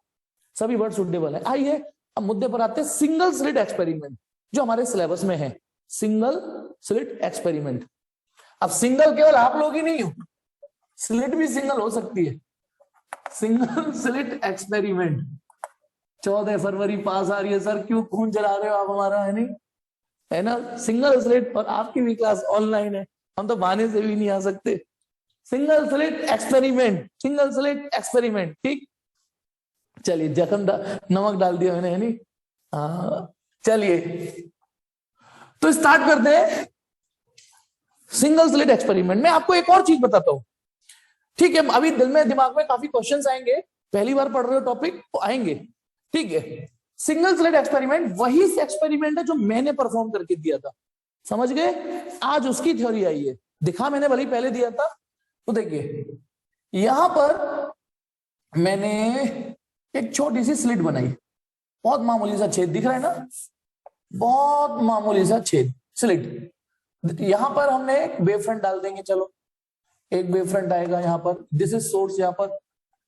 A: सभी वर्ड सुटेबल है। आइए अब मुद्दे पर आते हैं, सिंगल स्लिट एक्सपेरिमेंट जो हमारे सिलेबस में है, सिंगल स्लिट एक्सपेरिमेंट। अब सिंगल केवल आप लोग ही नहीं हो, स्लिट भी सिंगल हो सकती है। सिंगल स्लिट एक्सपेरिमेंट 14 फरवरी पास आ रही है सर, क्यों खून जला रहे हो आप हमारा, है नहीं, है ना। सिंगल स्लिट, और आपकी भी क्लास ऑनलाइन है, हम तो बहाने से भी नहीं आ सकते। Single slit experiment, single slit experiment, ठीक। चलिए जख्म नमक डाल दिया मैंने, है नहीं। हाँ चलिए तो स्टार्ट करते हैं सिंगल स्लिट एक्सपेरिमेंट में। आपको एक और चीज बताता हूं, ठीक है। अभी दिल में दिमाग में काफी क्वेश्चंस आएंगे, पहली बार पढ़ रहे हो टॉपिक तो आएंगे, ठीक है। सिंगल स्लिट एक्सपेरिमेंट वही एक्सपेरिमेंट है जो मैंने परफॉर्म करके दिया था, समझ गए। आज उसकी थ्योरी आई है, दिखा मैंने भले ही पहले दिया था। तो देखिए यहां पर मैंने एक छोटी सी स्लिट बनाई, बहुत मामूली सा छेद दिख रहा है ना, बहुत मामूली सा छेद, स्लिट। यहां पर हमने एक वेव फ्रंट डाल देंगे, चलो एक वेव फ्रंट आएगा यहां पर, दिस इज सोर्स, यहां पर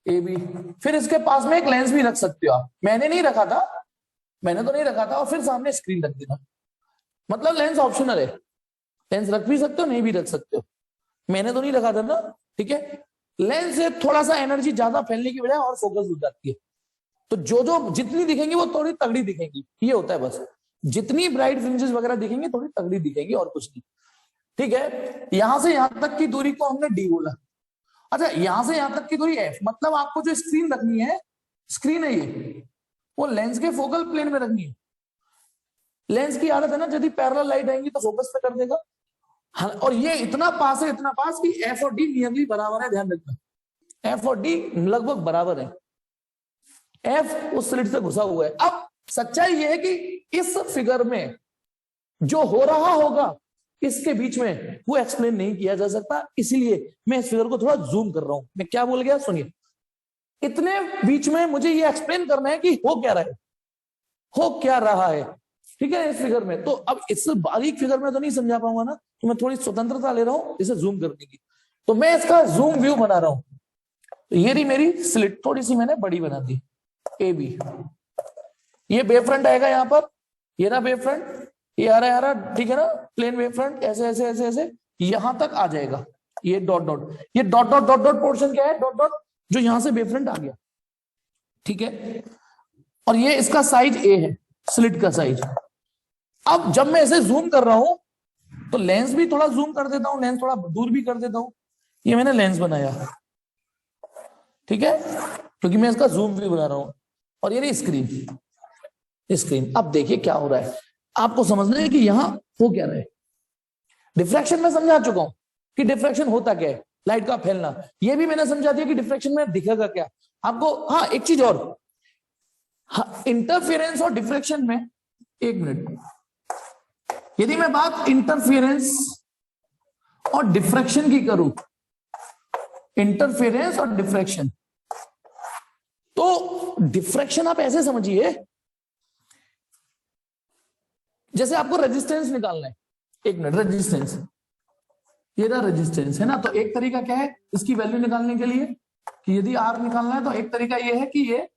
A: ए बी। फिर इसके पास में एक लेंस भी रख सकते हो आप, मैंने नहीं रखा था, मैंने तो नहीं रखा था। और फिर सामने स्क्रीन रख देना, मतलब लेंस ऑप्शनल है, लेंस रख भी सकते हो नहीं भी रख सकते हो, मैंने तो नहीं रखा था ना, ठीक है। लेंस से थोड़ा सा एनर्जी ज्यादा फैलने की बजाय और फोकस हो जाती है, तो जो जितनी दिखेंगी वो थोड़ी तगड़ी दिखेंगी, ये होता है बस। जितनी ब्राइट फ्रिंजेस वगैरह दिखेंगी थोड़ी तगड़ी दिखेंगी, और कुछ नहीं, ठीक है। यहां से यहां तक की दूरी को हमने डी बोला। अच्छा यहां से यहां तक की दूरी एफ, मतलब आपको जो स्क्रीन रखनी है, स्क्रीन है ये, वो लेंस के फोकल प्लेन में रखनी है। लेंस की आदत है ना, यदि पैरेलल लाइट आएंगी तो फोकस पे कर देगा, हाँ, और ये इतना पास है, इतना पास कि एफ और डी नियरली बराबर है, ध्यान रखना, एफ और डी लगभग बराबर है, एफ उस स्लिट से घुसा हुआ है। अब सच्चाई ये है कि इस फिगर में जो हो रहा होगा इसके बीच में वो एक्सप्लेन नहीं किया जा सकता, इसीलिए मैं इस फिगर को थोड़ा जूम कर रहा हूं। मैं क्या बोल गया सुनिए, इतने बीच में मुझे ये एक्सप्लेन करना है कि हो क्या रहा है, हो क्या रहा है, ठीक है, इस फिगर में। तो अब इससे बारीक फिगर में तो नहीं समझा पाऊंगा ना, तो मैं थोड़ी स्वतंत्रता ले रहा हूं इसे जूम करने की। तो मैं इसका जूम व्यू बना रहा हूं। तो ये रही मेरी स्लिट, थोड़ी सी मैंने बड़ी बना दी, ए बी। ये वेव फ्रंट आएगा यहाँ पर, ये ना वेव फ्रंट, ये आ रहा, ठीक है ना, प्लेन वेव फ्रंट, ऐसे ऐसे ऐसे ऐसे यहां तक आ जाएगा। ये डॉट डॉट, ये dot dot dot dot portion क्या है, डॉट डॉट, जो यहां से वेव फ्रंट आ गया, ठीक है। और ये इसका साइज ए है, स्लिट का साइज। अब जब मैं इसे जूम कर रहा हूं तो लेंस भी थोड़ा जूम कर देता हूं, लेंस थोड़ा दूर भी कर देता हूं। ये मैंने लेंस बनाया, ठीक है, क्योंकि मैं इसका जूम भी बना रहा हूं। और ये स्क्रीन, स्क्रीन। अब देखिए क्या हो रहा है, आपको समझना है कि यहां हो क्या रहा है। डिफ्रैक्शन में समझा चुका हूं कि डिफ्रैक्शन होता क्या है, लाइट का फैलना। ये भी मैंने समझा दिया कि डिफ्रैक्शन में दिखेगा क्या आपको। हाँ, एक चीज और, हाँ, इंटरफेरेंस और डिफ्रैक्शन में, एक मिनट, यदि मैं बात इंटरफेरेंस और डिफ्रैक्शन की करूं, इंटरफेरेंस और डिफ्रैक्शन, तो डिफ्रैक्शन आप ऐसे समझिए जैसे आपको रेजिस्टेंस निकालना है। एक मिनट, रेजिस्टेंस, ये रहा रेजिस्टेंस, है ना। तो एक तरीका क्या है इसकी वैल्यू निकालने के लिए, कि यदि आर निकालना है तो एक तरीका ये है कि ये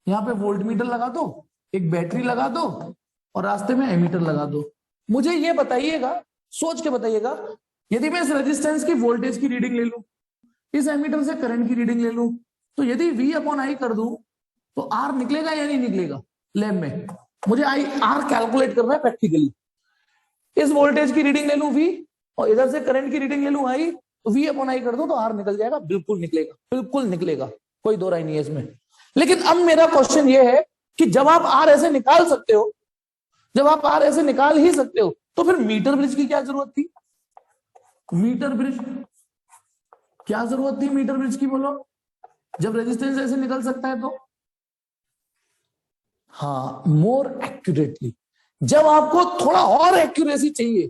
A: यहाँ पे वोल्ट मीटर लगा दो, एक बैटरी लगा दो और रास्ते में एमीटर लगा दो। मुझे ये बताइएगा, सोच के बताइएगा, यदि मैं इस रेजिस्टेंस की वोल्टेज की रीडिंग ले लूं, इस एमीटर से करंट की रीडिंग ले लूं, तो यदि V/I कर दूं तो आर निकलेगा या नहीं निकलेगा लैब में। मुझे आर कैलकुलेट करना है प्रैक्टिकली। इस वोल्टेज की रीडिंग ले लूं V और इधर से करंट की रीडिंग ले लूं I, तो V/I कर दूं तो आर निकल जाएगा, बिल्कुल निकलेगा, बिल्कुल निकलेगा, कोई दो राय नहीं है इसमें। लेकिन अब मेरा क्वेश्चन ये है कि जब आप आर ऐसे निकाल सकते हो, जब आप आर ऐसे निकाल ही सकते हो, तो फिर मीटर ब्रिज की क्या जरूरत थी, मीटर ब्रिज क्या जरूरत थी मीटर ब्रिज की, बोलो, जब रेजिस्टेंस ऐसे निकल सकता है तो। हाँ, मोर एक्यूरेटली, जब आपको थोड़ा और एक्यूरेसी चाहिए,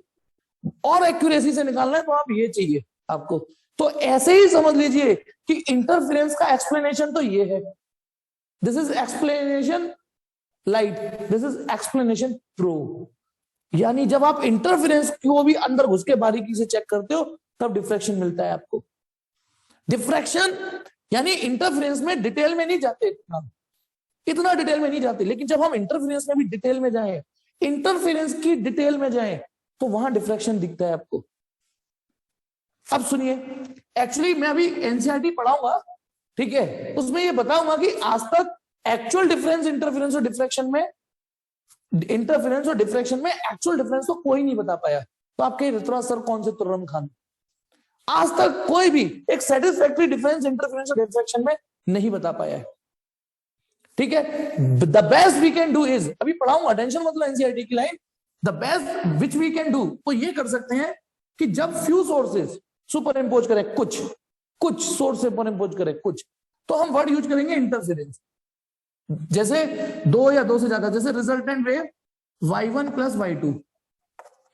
A: और एक्यूरेसी से निकालना है तो आप ये चाहिए आपको। तो ऐसे ही समझ लीजिए कि इंटरफेरेंस का एक्सप्लेनेशन तो ये है, this is explanation light, this is explanation pro. यानी जब आप इंटरफेरेंस को भी अंदर घुस के बारीकी से चेक करते हो तब डिफ्रैक्शन मिलता है आपको। डिफ्रैक्शन यानी इंटरफेरेंस में डिटेल में नहीं जाते, इतना डिटेल में नहीं जाते, लेकिन जब हम इंटरफेरेंस में भी डिटेल में जाएं, इंटरफेरेंस की डिटेल में जाएं, तो वहां डिफ्रैक्शन दिखता है आपको। अब सुनिए, एक्चुअली मैं अभी एनसीईआरटी पढ़ाऊंगा, ठीक है, उसमें ये बताऊंगा कि आज तक एक्चुअल डिफरेंस इंटरफेरेंस और डिफ्रैक्शन में, इंटरफेरेंस और डिफ्रैक्शन में एक्चुअल डिफरेंस तो कोई नहीं बता पाया। तो आप कहीं ऋतुराज सर कौन से तुर्रम खान, आज तक कोई भी एक सेटिस्फैक्टरी डिफरेंस इंटरफेरेंस और डिफ्रैक्शन में नहीं बता पाया है, ठीक है। The best we can do is, अभी पढ़ाऊंगा, टेंशन मतलब एनसीईआरटी की लाइन, the best which we can do, तो ये कर सकते हैं कि जब फ्यू सोर्सेज सुपर इम्पोज करें, कुछ सोर्स सुपर इम्पोज करें कुछ, तो हम वर्ड यूज करेंगे इंटरफेरेंस। जैसे दो या दो से ज्यादा, जैसे resultant wave y1 plus y2,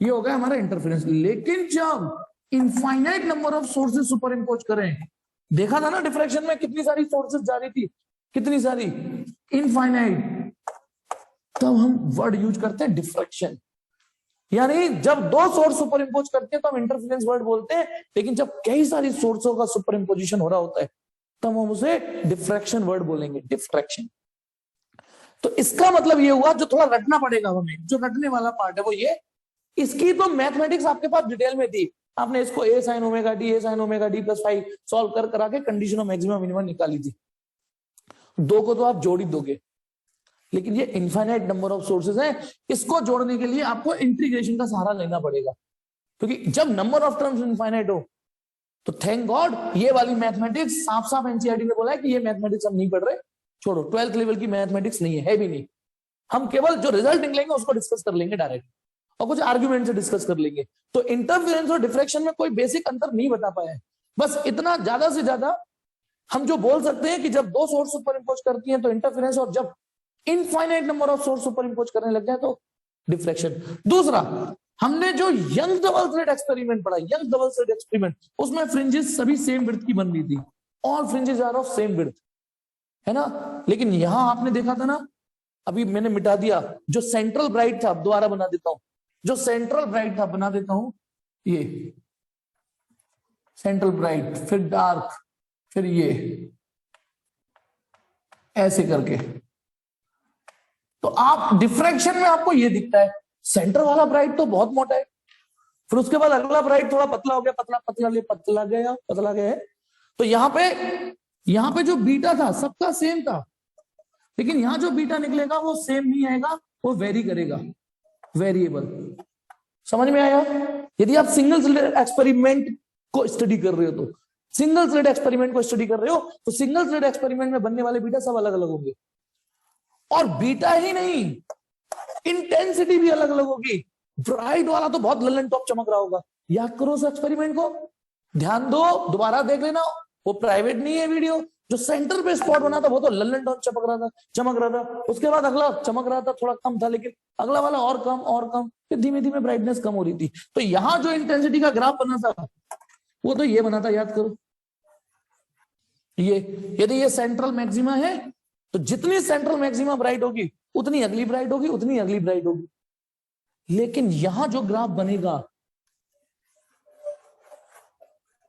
A: ये हो गया हमारा इंटरफेरेंस। लेकिन जब infinite number of sources super impose करें, देखा था ना डिफ्रैक्शन में कितनी सारी सोर्सेज जा रही थी, कितनी सारी, इनफाइनाइट, तब हम वर्ड यूज करते हैं डिफ्रैक्शन। यानी जब दो सोर्स सुपर इम्पोज करते हैं तो हम इंटरफेरेंस वर्ड बोलते हैं, लेकिन जब कई सारी सोर्सों का सुपर इम्पोजिशन हो रहा होता है तब हम उसे डिफ्रैक्शन वर्ड बोलेंगे, डिफ्रैक्शन। तो इसका मतलब ये हुआ, जो थोड़ा रटना पड़ेगा हमें, जो रटने वाला पार्ट है वो ये, इसकी तो मैथमेटिक्स आपके पास डिटेल में थी, आपने इसको a sin omega d plus 5 solve कर करा के कंडीशन ऑफ मैक्सिमम मिनिमम निकाली थी। दो को तो आप जोड़ ही दोगे, लेकिन ये इनफाइनाइट नंबर ऑफ सोर्सेज हैं, इसको जोड़ने के लिए आपको इंटीग्रेशन का सहारा लेना पड़ेगा, क्योंकि जब नंबर ऑफ टर्म्स इनफाइनाइट हो तो थैंक गॉड ये वाली मैथमेटिक्स साफ साफ एनसीईआरटी ने बोला है कि ये मैथमेटिक्स हम नहीं पढ़ रहे, छोड़ो, 12th लेवल की मैथमेटिक्स नहीं है भी नहीं, हम केवल जो रिजल्ट निकलेंगे उसको डिस्कस कर लेंगे डायरेक्ट। और कुछ आर्ग्यूमेंट से डिस्कस कर लेंगे। तो इंटरफेरेंस और डिफ्रैक्शन में कोई बेसिक अंतर नहीं बता पाया है। बस इतना ज्यादा से ज्यादा हम जो बोल सकते हैं कि जब दो सोर्स सुपर इम्पोज करती हैं तो इंटरफेरेंस, और जब infinite number of source superimpose करने लग जाए तो डिफ्रैक्शन। दूसरा, हमने जो यंग डबल स्लिट एक्सपेरिमेंट पढ़ा, यंग डबल स्लिट एक्सपेरिमेंट, उसमें फ्रिंजेस सभी सेम विड्थ की बन रही थी, all fringes are of same width, है ना। लेकिन यहां आपने देखा था ना, अभी मैंने मिटा दिया, जो सेंट्रल ब्राइट था, दोबारा बना देता हूं, जो सेंट्रल ब्राइट था बना देता हूं, ये सेंट्रल ब्राइट, फिर डार्क, फिर ये ऐसे करके। तो आप डिफ्रैक्शन में आपको ये दिखता है, सेंटर वाला ब्राइट तो बहुत मोटा है, फिर उसके बाद अगला ब्राइट थोड़ा पतला हो गया, पतला पतला ले पतला गया, पतला गया है। तो यहां पे जो बीटा था सबका सेम था, लेकिन यहां जो बीटा निकलेगा वो सेम नहीं आएगा, वो वेरी करेगा, वेरिएबल। समझ में आया? यदि आप सिंगल स्लिट एक्सपेरिमेंट को स्टडी कर रहे हो, तो सिंगल स्लिट एक्सपेरिमेंट को स्टडी कर रहे हो तो सिंगल स्लिट एक्सपेरिमेंट में बनने वाले बीटा सब अलग अलग होंगे, और बीटा ही नहीं, इंटेंसिटी भी अलग अलग होगी। ब्राइट वाला तो बहुत ललन टॉप चमक रहा होगा, याद करो उस एक्सपेरिमेंट को, ध्यान दो, दोबारा देख लेना, वो प्राइवेट नहीं है वीडियो। जो सेंटर पे स्पॉट बना था वो तो ललन टॉप चमक रहा था, उसके बाद अगला चमक रहा था, थोड़ा कम था, लेकिन अगला वाला और कम, फिर धीमे धीमे ब्राइटनेस कम हो रही थी। तो यहां जो इंटेंसिटी का ग्राफ बना था वो तो ये बना था, याद करो, ये, यदि ये सेंट्रल मैक्सिमा है तो जितनी सेंट्रल मैक्सिमा ब्राइट होगी उतनी अगली ब्राइट होगी, उतनी अगली ब्राइट होगी। लेकिन यहां जो ग्राफ बनेगा,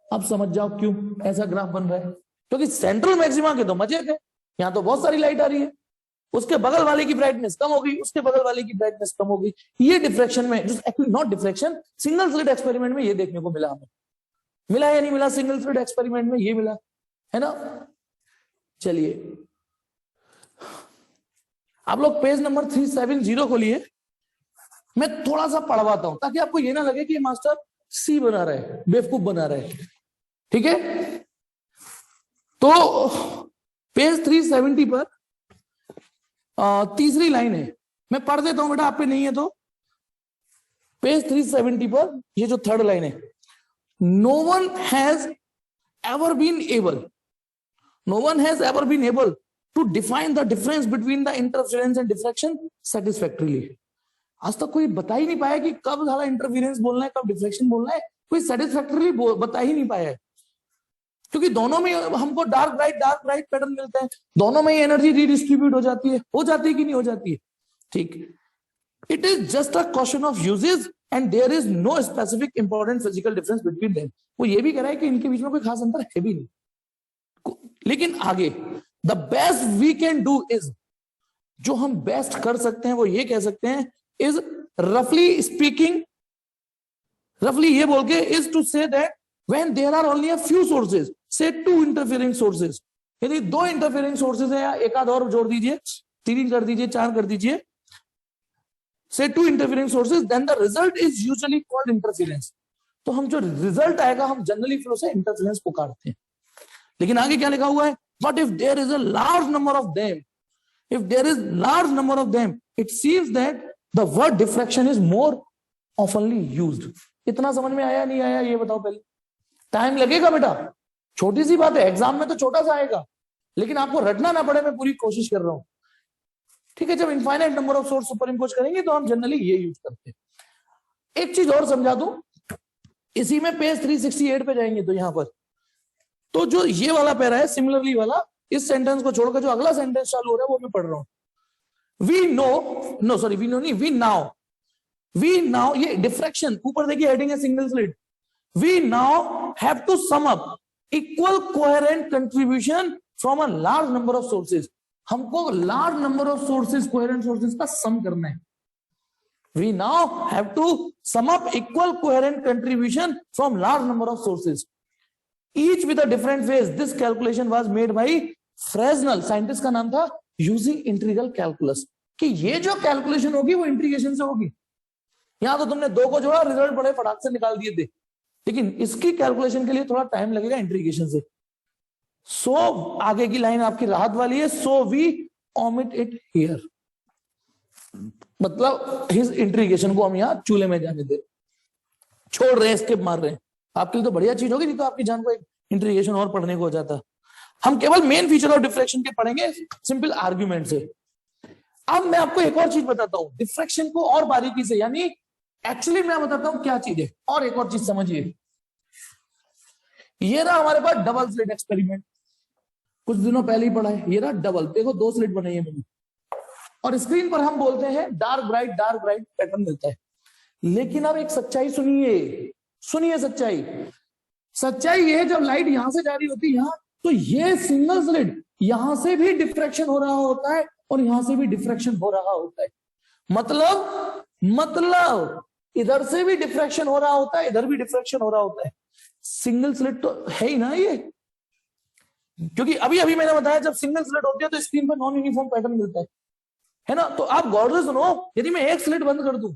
A: अब समझ जाओ क्यों ऐसा ग्राफ बन रहा है, क्योंकि सेंट्रल मैक्सिमा के तो मजे थे, यहां तो बहुत सारी लाइट आ रही है, उसके बगल वाले की ब्राइटनेस कम होगी, उसके बगल वाले की ब्राइटनेस कम होगी। ये डिफ्रैक्शन में, actually not diffraction, single slit experiment में ये देखने को मिला हमें। मिला या नहीं मिला? सिंगल स्लिट एक्सपेरिमेंट में ये मिला, है ना। चलिए आप लोग पेज नंबर 370 खोलिए, मैं थोड़ा सा पढ़वाता हूं ताकि आपको ये ना लगे कि मास्टर सी बना रहा है, बेवकूफ बना रहा है, ठीक है। तो पेज 370 पर तीसरी लाइन है, मैं पढ़ देता हूं बेटा, आप पे नहीं है तो। पेज 370 पर ये जो थर्ड लाइन है, no one has ever been able to define the difference between the interference and diffraction satisfactorily। आज तक कोई बता ही नहीं पाया कि कब सारा इंटरफेरेंस बोलना है, कब डिफ्रैक्शन बोलना है, कोई सेटिस्फैक्टरली बता ही नहीं पाया है, क्योंकि दोनों में हमको डार्क ब्राइट पैटर्न मिलते हैं, दोनों में एनर्जी रीडिस्ट्रीब्यूट हो जाती है कि नहीं हो जाती है, ठीक। It is just a question of uses and there is no specific important physical difference between them. वो ये भी कह रहा है कि इनके बीच में कोई खास अंतर है भी नहीं। लेकिन आगे, the best we can do is, जो हम बेस्ट कर सकते हैं वो ये कह सकते हैं, इज रफली स्पीकिंग, रफली ये बोल के, is to say that when there are only a few sources, say two interfering sources, यदि दो इंटरफेयरिंग सोर्सेज है, या एक आध और जोड़ दीजिए, 3 कर दीजिए, 4 कर दीजिए, say two interfering sources, then the result is usually called interference. तो हम जो रिजल्ट आएगा हम जनरली फिर उसे इंटरफेरेंस पुकारते हैं। लेकिन आगे क्या लिखा हुआ है? But if there is a large number of them, it seems that the word diffraction is more oftenly used। इतना समझ में आया नहीं आया ये बताओ पहले? टाइम लगेगा बेटा, छोटी सी बात है, एग्जाम में तो छोटा सा आएगा, लेकिन आपको रटना ना पड़े, मैं पूरी कोशिश कर रहा हूं, ठीक है। जब infinite number of source super impose करेंगे तो हम जनरली ये यूज करते हैं। एक चीज और समझा दूं, इसी में पेज 368 पे जाएंगे तो यहां पर, तो जो ये वाला पैरा है, सिमिलरली वाला, इस सेंटेंस को छोड़कर जो अगला सेंटेंस चालू हो रहा है वो मैं पढ़ रहा हूं। वी नाउ, ये डिफ्रैक्शन, ऊपर देखिए हेडिंग है single slit. We now have to sum up equal coherent contribution from a large number of sources. हमको large number of sources, coherent sources का सम करना है। We now have to sum up equal coherent contribution from large number of sources, each with a different phase। This calculation was made by Fresnel, scientist का नाम था, using integral calculus। कि ये जो calculation होगी वो इंटीग्रेशन से होगी। यहां तो तुमने 2 को जोड़ा, रिजल्ट बड़े फटाक से निकाल दिए थे, लेकिन इसकी कैलकुलेशन के लिए थोड़ा टाइम लगेगा इंटीग्रेशन से। सो आगे की लाइन आपकी राहत वाली है, so we omit it here। मतलब हिज इंट्रीगेशन को हम यहाँ चूल्हे में जाने दे, छोड़ रहे हैं, स्किप मार रहे हैं। आपके लिए तो बढ़िया चीज होगी, नहीं तो आपकी जान को एक इंट्रीगेशन और पढ़ने को हो जाता। हम केवल मेन फीचर ऑफ डिफ्रैक्शन के पढ़ेंगे सिंपल आर्ग्यूमेंट से। अब मैं आपको एक और चीज बताता हूं डिफ्रैक्शन को और बारीकी से, यानी एक्चुअली मैं बताता हूं क्या चीज है। और एक और चीज समझिए, ये रहा हमारे पास डबल स्लिट एक्सपेरिमेंट, कुछ दिनों पहले ही पढ़ा है। ये रहा डबल, देखो 2 स्लिट बनाई है मैंने, और स्क्रीन पर हम बोलते हैं डार्क ब्राइट पैटर्न मिलता है। लेकिन अब एक सच्चाई सुनिए, सुनिए सच्चाई। सच्चाई ये है, जब लाइट यहां से जा रही होती है यहां, तो ये सिंगल स्लिट यहां से भी डिफ्रैक्शन हो रहा होता है और यहां से भी डिफ्रैक्शन हो रहा होता है। मतलब इधर से भी डिफ्रैक्शन हो रहा होता है, इधर भी डिफ्रैक्शन हो रहा होता है। सिंगल स्लिट तो है ही ना ये, क्योंकि अभी अभी मैंने बताया जब सिंगल स्लिट होती है तो स्क्रीन पर नॉन यूनिफॉर्म पैटर्न मिलता है ना। तो आप गौर से सुनो, यदि मैं एक स्लिट बंद कर दूं,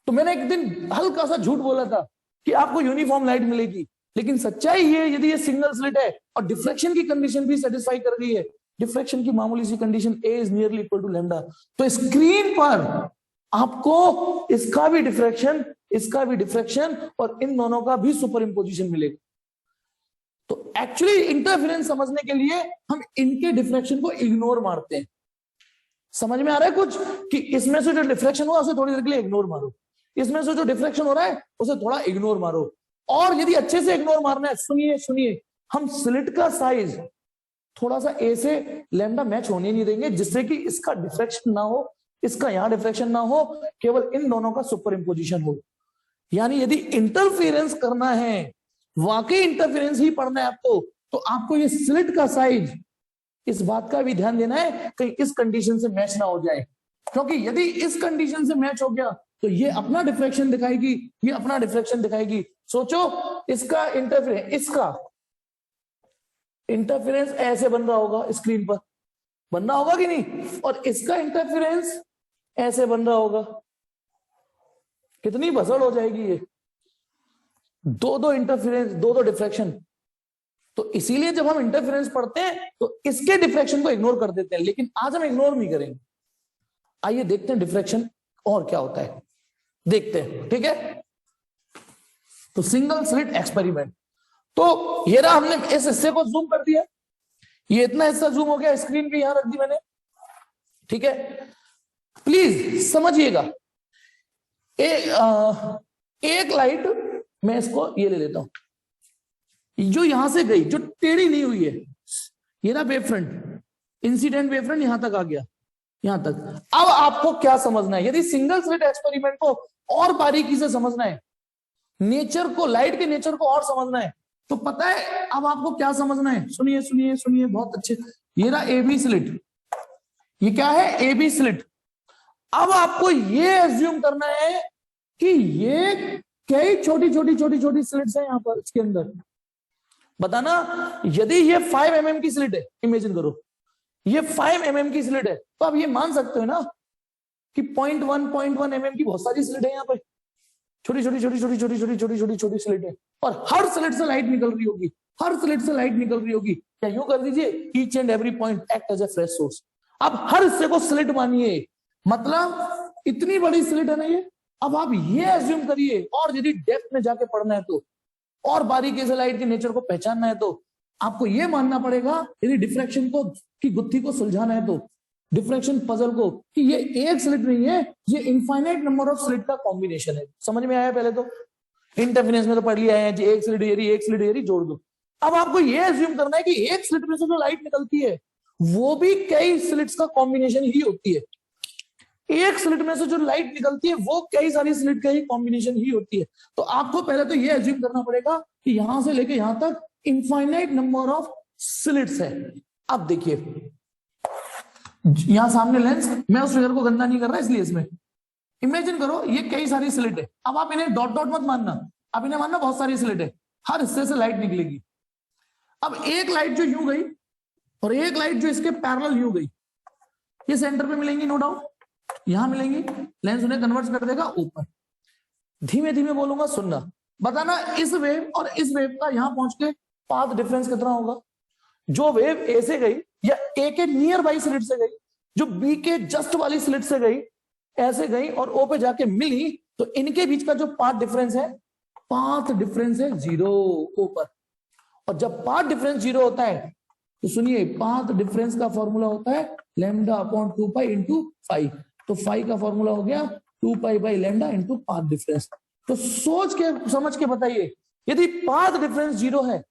A: तो मैंने एक दिन हल्का सा झूठ बोला था कि आपको यूनिफॉर्म लाइट मिलेगी, लेकिन सच्चाई ये, यदि ये सिंगल स्लिट है और डिफ्रैक्शन की कंडीशन भी सेटिस्फाई कर रही है, डिफ्रैक्शन की मामूली सी condition a is nearly equal to lambda, तो स्क्रीन पर आपको इसका भी डिफ्रैक्शन, इसका भी डिफ्रैक्शन और इन दोनों का भी सुपर इंपोजिशन मिलेगा। तो एक्चुअली इंटरफेरेंस समझने के लिए हम इनके डिफ्रैक्शन को इग्नोर मारते हैं। समझ में आ रहा है कुछ, कि इसमें से जो डिफ्रैक्शन हुआ उसे थोड़ी देर के लिए इग्नोर मारो, इसमें से जो डिफ्रैक्शन हो रहा है उसे थोड़ा इग्नोर मारो। और यदि अच्छे से इग्नोर मारना है, सुनिए सुनिए, हम स्लिट का साइज थोड़ा सा ए से लैम्डा मैच होने नहीं देंगे, जिससे कि इसका डिफ्रैक्शन ना हो, इसका यहां डिफ्रैक्शन ना हो, केवल इन दोनों का सुपर इंपोजिशन हो। यानी यदि इंटरफेरेंस करना है, वाकई इंटरफेरेंस ही पढ़ना है आपको, तो आपको ये स्लिट का साइज, इस बात का भी ध्यान देना है कहीं इस कंडीशन से मैच ना हो जाए, क्योंकि यदि इस कंडीशन से मैच हो गया तो ये अपना डिफ्रैक्शन दिखाएगी, ये अपना डिफ्रैक्शन दिखाएगी। सोचो, इसका इंटरफेरेंस ऐसे बन रहा होगा, स्क्रीन पर बन रहा होगा कि नहीं, और इसका इंटरफेरेंस ऐसे बन रहा होगा। कितनी भसड़ हो जाएगी ये, दो इंटरफेरेंस, दो डिफ्रैक्शन। तो इसीलिए जब हम इंटरफेरेंस पढ़ते हैं तो इसके डिफ्रैक्शन को इग्नोर कर देते हैं, लेकिन आज हम इग्नोर नहीं करेंगे। आइए देखते हैं डिफ्रैक्शन और क्या होता है, देखते हैं, ठीक है। तो सिंगल स्लिट एक्सपेरिमेंट, तो ये रहा, हमने इस हिस्से को जूम कर दिया, ये इतना हिस्सा जूम हो गया, स्क्रीन पे यहां रख दी मैंने, ठीक है। प्लीज समझिएगा, एक लाइट मैं इसको ये ले लेता हूं, जो यहां से गई, जो टेढ़ी नहीं हुई है, ये ना wave front, incident wave front यहां तक आ गया, यहां तक। अब आपको क्या समझना है, यदि सिंगल स्लिट एक्सपेरिमेंट को और बारीकी से समझना है, नेचर को, लाइट के नेचर को और समझना है, तो पता है अब आपको क्या समझना है। सुनिए सुनिए सुनिए बहुत अच्छे, ये रहा ए बी स्लिट, ये क्या है, ए बी स्लिट। अब आपको ये एज्यूम करना है कि ये कई छोटी छोटी छोटी छोटी स्लिट्स हैं यहां पर, इसके अंदर। बताना, यदि ये 5 mm की स्लिट है, इमेजिन करो ये 5 mm की स्लिट है, तो आप ये मान सकते हो ना कि 0.1 mm की बहुत सारी स्लिट है यहाँ पर, छोटी छोटी छोटी छोटी छोटी छोटी छोटी छोटी छोटी स्लिट है, और हर स्लिट से लाइट निकल रही होगी, हर स्लिट से लाइट निकल रही होगी। क्या यूं कर दीजिए, each and every point act as a fresh source. अब हर हिस्से को स्लिट मानिए, मतलब इतनी बड़ी स्लिट है ना ये। अब आप ये एज्यूम करिए, और यदि डेप्थ में जाके पढ़ना है तो, और बारीकी से लाइट के नेचर को पहचानना है, तो आपको यह मानना पड़ेगा, यदि डिफ्रैक्शन को की गुत्थी को सुलझाना है, तो डिफ्रैक्शन पजल को, कि ये एक स्लिट नहीं है, ये इनफाइनाइट नंबर ऑफ स्लिट का कॉम्बिनेशन है। समझ में आया? पहले तो इंटरफेरेंस में तो पढ़ लिया है जी, एक स्लिट एरी, एक स्लिट एरी जोड़ दो। अब आपको ये एज्यूम करना है कि एक स्लिट में से जो लाइट निकलती है वो भी कई स्लिट्स का कॉम्बिनेशन ही होती है। एक स्लिट में से जो लाइट निकलती है वो कई सारी स्लिट का ही कॉम्बिनेशन ही होती है। तो आपको पहले तो ये एज्यूम करना पड़ेगा कि यहां से लेके यहां तक इनफाइनाइट नंबर ऑफ स्लिट्स है। अब देखिए यहां सामने लेंस, मैं उस फिगर को गंदा नहीं कर रहा इसलिए इसमें इमेजिन करो ये कई सारी स्लिट है। अब आप इन्हें डॉट डॉट मत मानना, आप इन्हें मानना बहुत सारी स्लिट है, हर हिस्से से लाइट निकलेगी। अब एक लाइट जो यूं गई और एक लाइट जो इसके पैरेलल यूं गई, ये सेंटर पे मिलेंगी नो डाउट, यहां मिलेंगी, लेंस उन्हें कन्वर्ट कर देगा ऊपर। धीमे धीमे बोलूंगा, सुनना, बताना इस वेव और इस वेव का यहां पहुंच के पाथ डिफरेंस कितना होगा। जो वेव ए से गई या ए के नियर बाई स्लिट से गई, जो बी के जस्ट वाली स्लिट से गई, ऐसे गई और ओ पे जाके मिली, तो इनके बीच का जो पाथ डिफरेंस है, पाथ डिफरेंस है 0 ओ पर। और जब पाथ डिफरेंस 0 होता है तो सुनिए, पाथ डिफरेंस का फॉर्मूला होता है lambda upon 2 pi into five. तो फाइव का फॉर्मूला हो गया 2 pi by lambda into path difference. तो सोच के समझ के बताइए, यदि पाथ डिफरेंस 0 है,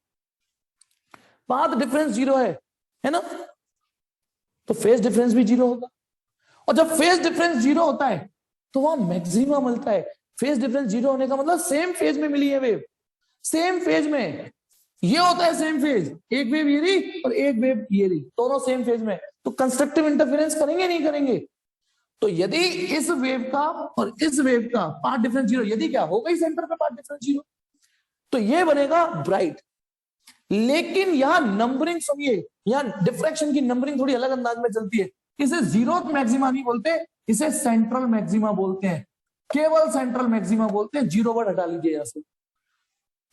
A: पाथ डिफरेंस 0 है ना, तो फेज डिफरेंस भी 0 होगा। और जब फेज डिफरेंस 0 होता है तो वहां मैक्सिमा मिलता है। फेज डिफरेंस 0 होने का मतलब सेम फेज में मिली है वेव, सेम फेज में। ये होता है सेम फेज, एक वेव ये रही और एक वेव ये रही, दोनों सेम फेज में, तो कंस्ट्रक्टिव इंटरफेरेंस करेंगे नहीं करेंगे? तो यदि इस वेव का और इस वेव का पाथ डिफरेंस 0, यदि क्या होगा ही सेंटर पे पाथ डिफरेंस 0, तो ये बनेगा ब्राइट। लेकिन यहां नंबरिंग सुनिए, यहां डिफ्रैक्शन की नंबरिंग थोड़ी अलग अंदाज में चलती है। इसे जीरोथ मैक्सिमा नहीं बोलते, इसे सेंट्रल मैक्सिमा बोलते हैं, केवल सेंट्रल मैक्सिमा बोलते हैं। जीरो वर्ड हटा लीजिए यहां से,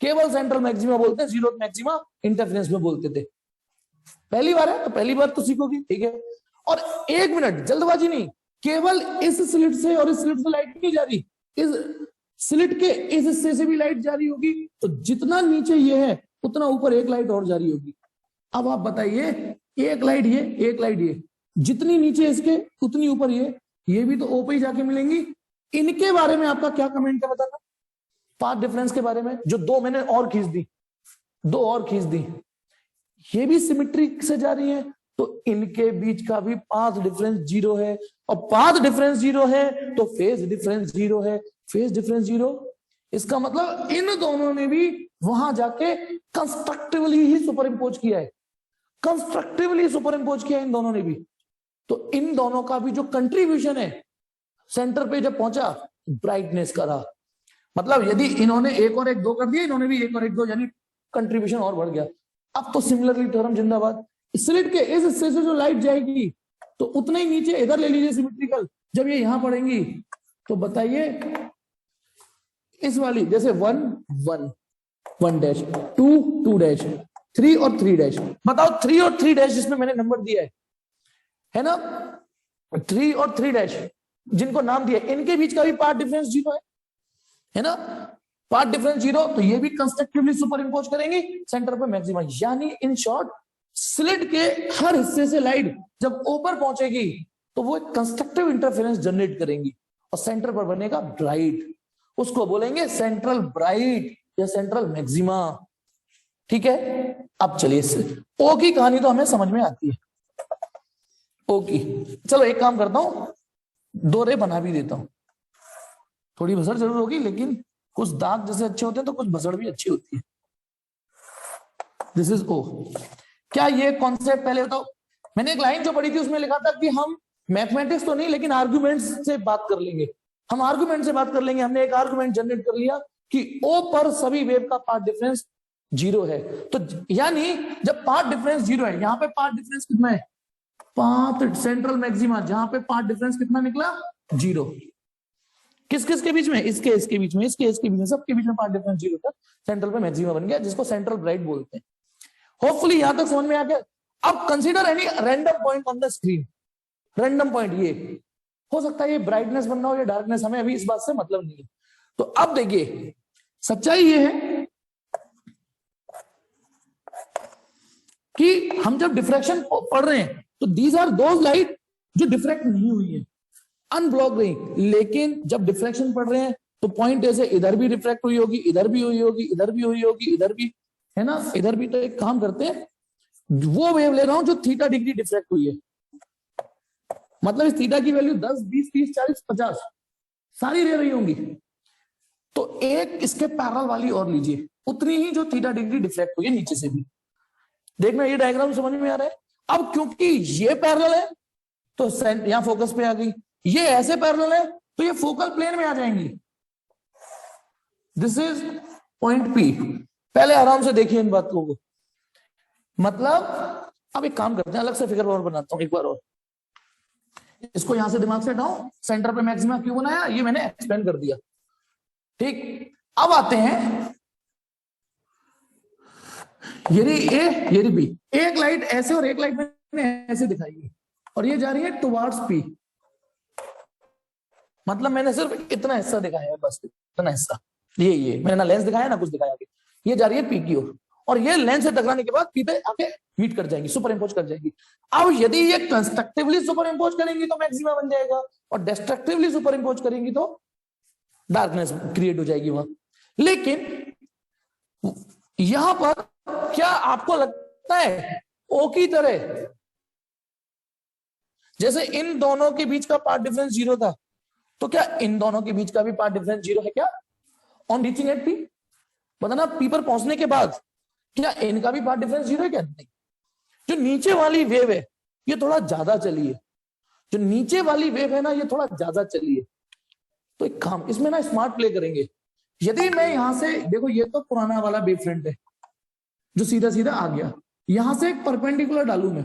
A: केवल सेंट्रल मैक्सिमा बोलते हैं, जीरोथ मैक्सिमा इंटरफेरेंस में बोलते थे। पहली बार है तो पहली बार तो सीखोगी, ठीक है। और एक मिनट, जल्दबाजी नहीं, केवल इस स्लिट से और इस स्लिट से लाइट नहीं जा रही, इस स्लिट के इस हिस्से से भी लाइट जारी होगी। तो जितना नीचे ये है उतना ऊपर एक लाइट और जारी होगी। अब आप बताइए, एक लाइट ये, एक लाइट ये, जितनी नीचे इसके उतनी ऊपर ये भी तो ओ पे ही जाके मिलेंगी। इनके बारे में आपका क्या कमेंट है बताना, पाथ डिफरेंस के बारे में। जो दो मैंने और खींच दी, दो और खींच दी, ये भी सिमेट्री से जा रही है, तो इनके बीच का भी पाथ डिफरेंस 0 है। और पाथ डिफरेंस 0 है तो फेज डिफरेंस 0 है। फेज डिफरेंस 0, इसका मतलब इन दोनों ने भी वहां जाके कंस्ट्रक्टिवली ही सुपर इंपोज किया है, कंस्ट्रक्टिवली सुपर इंपोज किया इन दोनों ने भी। तो इन दोनों का भी जो कंट्रीब्यूशन है सेंटर पे जब पहुंचा, ब्राइटनेस का रहा। मतलब यदि इन्होंने एक और एक दो कर दिया, इन्होंने भी एक और एक दो, यानी कंट्रीब्यूशन और बढ़ गया। अब तो सिमिलरली थ्योरम जिंदाबाद। स्लिट के इस हिस्से से जो लाइट जाएगी तो उतना ही नीचे इधर ले लीजिए सिमेट्रिकल, जब ये यहां पड़ेंगी तो बताइए इस वाली, जैसे 1 1 1 डैश, 2 2 डैश, 3 और 3 डैश, बताओ 3 और 3 डैश जिसमें मैंने नंबर दिया है ना, 3 और 3 डैश जिनको नाम दिया, इनके बीच का भी पाथ डिफरेंस 0 है ना, पाथ डिफरेंस 0। तो ये भी कंस्ट्रक्टिवली सुपर इंपोज करेंगे सेंटर पे मैक्सिमा। यानी इन शॉर्ट, स्लिट के हर हिस्से से लाइट जब ऊपर पहुंचेगी तो वो एक कंस्ट्रक्टिव इंटरफेरेंस जनरेट करेंगी और सेंटर पर बनेगा ब्राइट। उसको बोलेंगे सेंट्रल ब्राइट या सेंट्रल मैक्सिमा, ठीक है। अब चलिए, ओ की कहानी तो हमें समझ में आती है, ओ की। चलो एक काम करता हूं, दो रे बना भी देता हूं, थोड़ी भसड़ जरूर होगी, लेकिन कुछ दाग जैसे अच्छे होते हैं तो कुछ भसड़ भी अच्छी होती है। दिस इज ओ। क्या ये कॉन्सेप्ट पहले बताओ, मैंने एक लाइन जो पढ़ी थी उसमें लिखा था कि हम मैथमेटिक्स तो नहीं लेकिन आर्गुमेंट्स से बात कर लेंगे, हम आर्गुमेंट से बात कर लेंगे। हमने एक आर्गुमेंट जनरेट कर लिया कि ओ पर सभी वेव का पाथ डिफरेंस 0 है। तो यानी जब पाथ डिफरेंस 0 है, यहां पे पाथ डिफरेंस कितना है, पाथ सेंट्रल मैक्सिमा, जहां पे पाथ डिफरेंस कितना निकला 0। किस किस के बीच में, इसके इसके बीच में, इसके इसके बीच में, सबके बीच में पाथ डिफरेंस 0 था। सेंट्रल पे मैक्सिमा बन गया, जिसको सेंट्रल ब्राइट बोलते हैं। होपफुली यहां तक समझ में आ गया। अब consider any random point on the screen, random point, ये हो सकता है ये ब्राइटनेस बनना हो या डार्कनेस, हमें अभी इस बात से मतलब नहीं है। तो अब देखिए, सच्चाई ये है कि हम जब डिफ्रैक्शन पढ़ रहे हैं तो दीज आर दोज लाइट जो डिफ्रैक्ट नहीं हुई है, अनब्लॉक रही। लेकिन जब डिफ्रैक्शन पढ़ रहे हैं तो पॉइंट ऐसे इधर भी रिफ्रैक्ट हुई होगी, इधर भी हुई होगी, इधर भी हुई होगी, इधर भी, है ना, इधर भी। तो एक काम करते हैं, वो वेव ले रहा हूं जो थीटा डिग्री डिफ्रैक्ट हुई है, मतलब इस थीटा की वैल्यू 10 20 30 40 50 सारी ले रही होंगी। तो एक इसके पैरेलल वाली और लीजिए, उतनी ही जो थीटा डिग्री डिफ्रैक्ट हुई है नीचे से भी। देखना ये डायग्राम समझ में आ रहा है। अब क्योंकि ये पैरेलल है तो यहां फोकस पे आ गई, ये ऐसे पैरेलल है तो ये फोकल प्लेन में आ जाएंगी। This is point P. पहले आराम से देखिए इन बातों को। मतलब अब एक काम करते हैं, अलग से फिगर और बनाता हूं एक बार और। इसको यहां से दिमाग से हटाओ, सेंटर पे मैक्सिमा क्यों बनाया ये मैंने एक्सप्लेन कर दिया, ठीक। अब आते हैं, ये रही ए, ये रही बी। एक लाइट ऐसे और एक लाइट मैंने ऐसे दिखाई है और ये जा रही है टुवार्ड्स पी। मतलब मैंने सिर्फ इतना हिस्सा दिखाया है, बस इतना हिस्सा, ये मैंने ना लेंस दिखाया ना कुछ दिखाया आगे। ये जा रही है पी की ओर, और ये लेंस से टकराने के बाद पी पे आके मीट कर जाएंगी, सुपर इम्पोज कर जाएंगी। अब यदि ये कंस्ट्रक्टिवली सुपर इम्पोज करेंगी तो मैक्सिमा बन जाएगा, और डिस्ट्रक्टिवली सुपर इम्पोज करेंगी तो डार्कनेस क्रिएट हो जाएगी वहां। लेकिन यहां पर क्या आपको लगता है ओ की तरह जैसे इन दोनों के बीच का पाथ डिफरेंस 0 था, तो क्या इन दोनों के बीच का भी पाथ डिफरेंस 0 है क्या ऑन रीचिंग एट पी? बताना, पी पर पहुंचने के बाद क्या इनका भी पाथ डिफरेंस 0 है क्या? नहीं। जो नीचे वाली वेव है ये थोड़ा ज्यादा चली है, जो नीचे वाली वेव है ना ये थोड़ा ज्यादा चली है। तो एक काम इसमें ना स्मार्ट प्ले करेंगे। यदि मैं यहां से देखो, ये तो पुराना वाला वेव फ्रंट है जो सीधा सीधा आ गया, यहां से एक परपेंडिकुलर डालू मैं,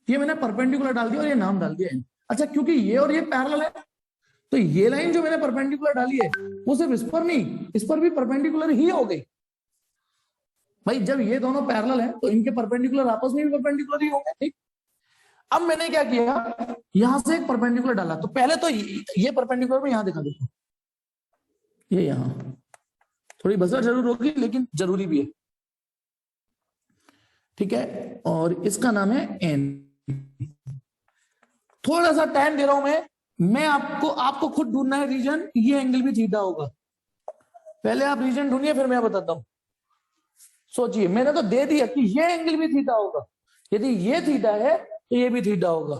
A: ये मैंने परपेंडिकुलर डाल दिया और ये नाम डाल दिया। अच्छा, क्योंकि ये और ये पैरेलल है तो ये लाइन जो मैंने परपेंडिकुलर डाली है वो सिर्फ इस पर नहीं, इस पर भी परपेंडिकुलर ही हो गई। भाई जब ये दोनों पैरेलल है तो इनके परपेंडिकुलर आपस में भी परपेंडिकुलर ही होंगे, ठीक। अब मैंने क्या किया, यहां से एक परपेंडिकुलर डाला, तो पहले तो ये परपेंडिकुलर में यहां दिखा देता हूं, ये यहां थोड़ी बसर जरूर होगी लेकिन जरूरी भी है, ठीक है। और इसका नाम है एन। थोड़ा सा टाइम दे रहा हूं मैं आपको खुद ढूंढना है रीजन, ये एंगल भी थीटा होगा। पहले आप रीजन ढूंढिए फिर मैं बताता हूं। सोचिए, मैंने तो दे दिया कि ये एंगल भी थीटा होगा, यदि ये थीटा है तो ये भी थीटा होगा।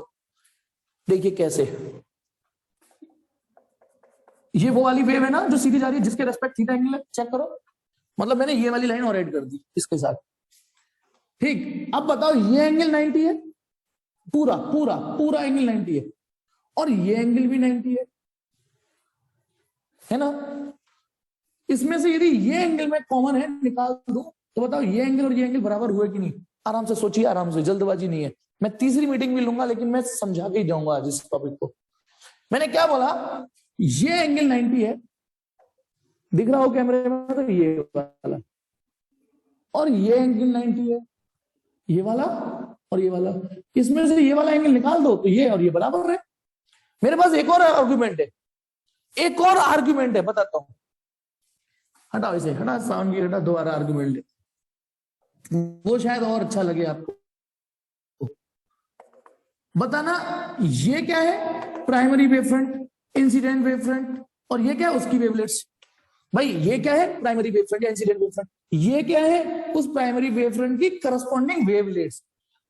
A: देखिए कैसे, ये वो वाली वेव है ना जो सीधी जा रही है जिसके रेस्पेक्ट थीटा एंगल है, चेक करो। मतलब मैंने ये वाली लाइन और ऐड कर दी इसके साथ, ठीक। अब बताओ, ये एंगल 90 है, पूरा पूरा पूरा एंगल 90 है, और ये एंगल भी 90 है ना। इसमें से यदि ये एंगल में कॉमन है निकाल दूं तो बताओ ये एंगल और ये एंगल बराबर हुए कि नहीं? आराम से सोचिए, आराम से, जल्दबाजी नहीं है। मैं तीसरी मीटिंग भी लूंगा लेकिन मैं समझा के ही जाऊंगा आज इस टॉपिक को। मैंने क्या बोला, ये एंगल 90 है, दिख रहा हो कैमरे में, तो ये वाला, और ये एंगल 90 है, ये वाला और ये वाला। इसमें से ये वाला एंगल निकाल दो तो ये और ये बराबर है। मेरे पास एक और आर्गुमेंट है, एक और आर्गुमेंट है, बताता हूं। हटाओ इसे, हटा साउंड की, हटा, दोबारा आर्गुमेंट वो शायद और अच्छा लगे आपको। बताना, ये क्या है? Primary wave front, incident wave front, और ये क्या है? उसकी वेवलेट्स। भाई ये क्या है? प्राइमरी वेव फ्रंट या इंसिडेंट वेव फ्रंट। ये क्या है? उस प्राइमरी वेव फ्रंट की करस्पॉन्डिंग वेवलेट्स।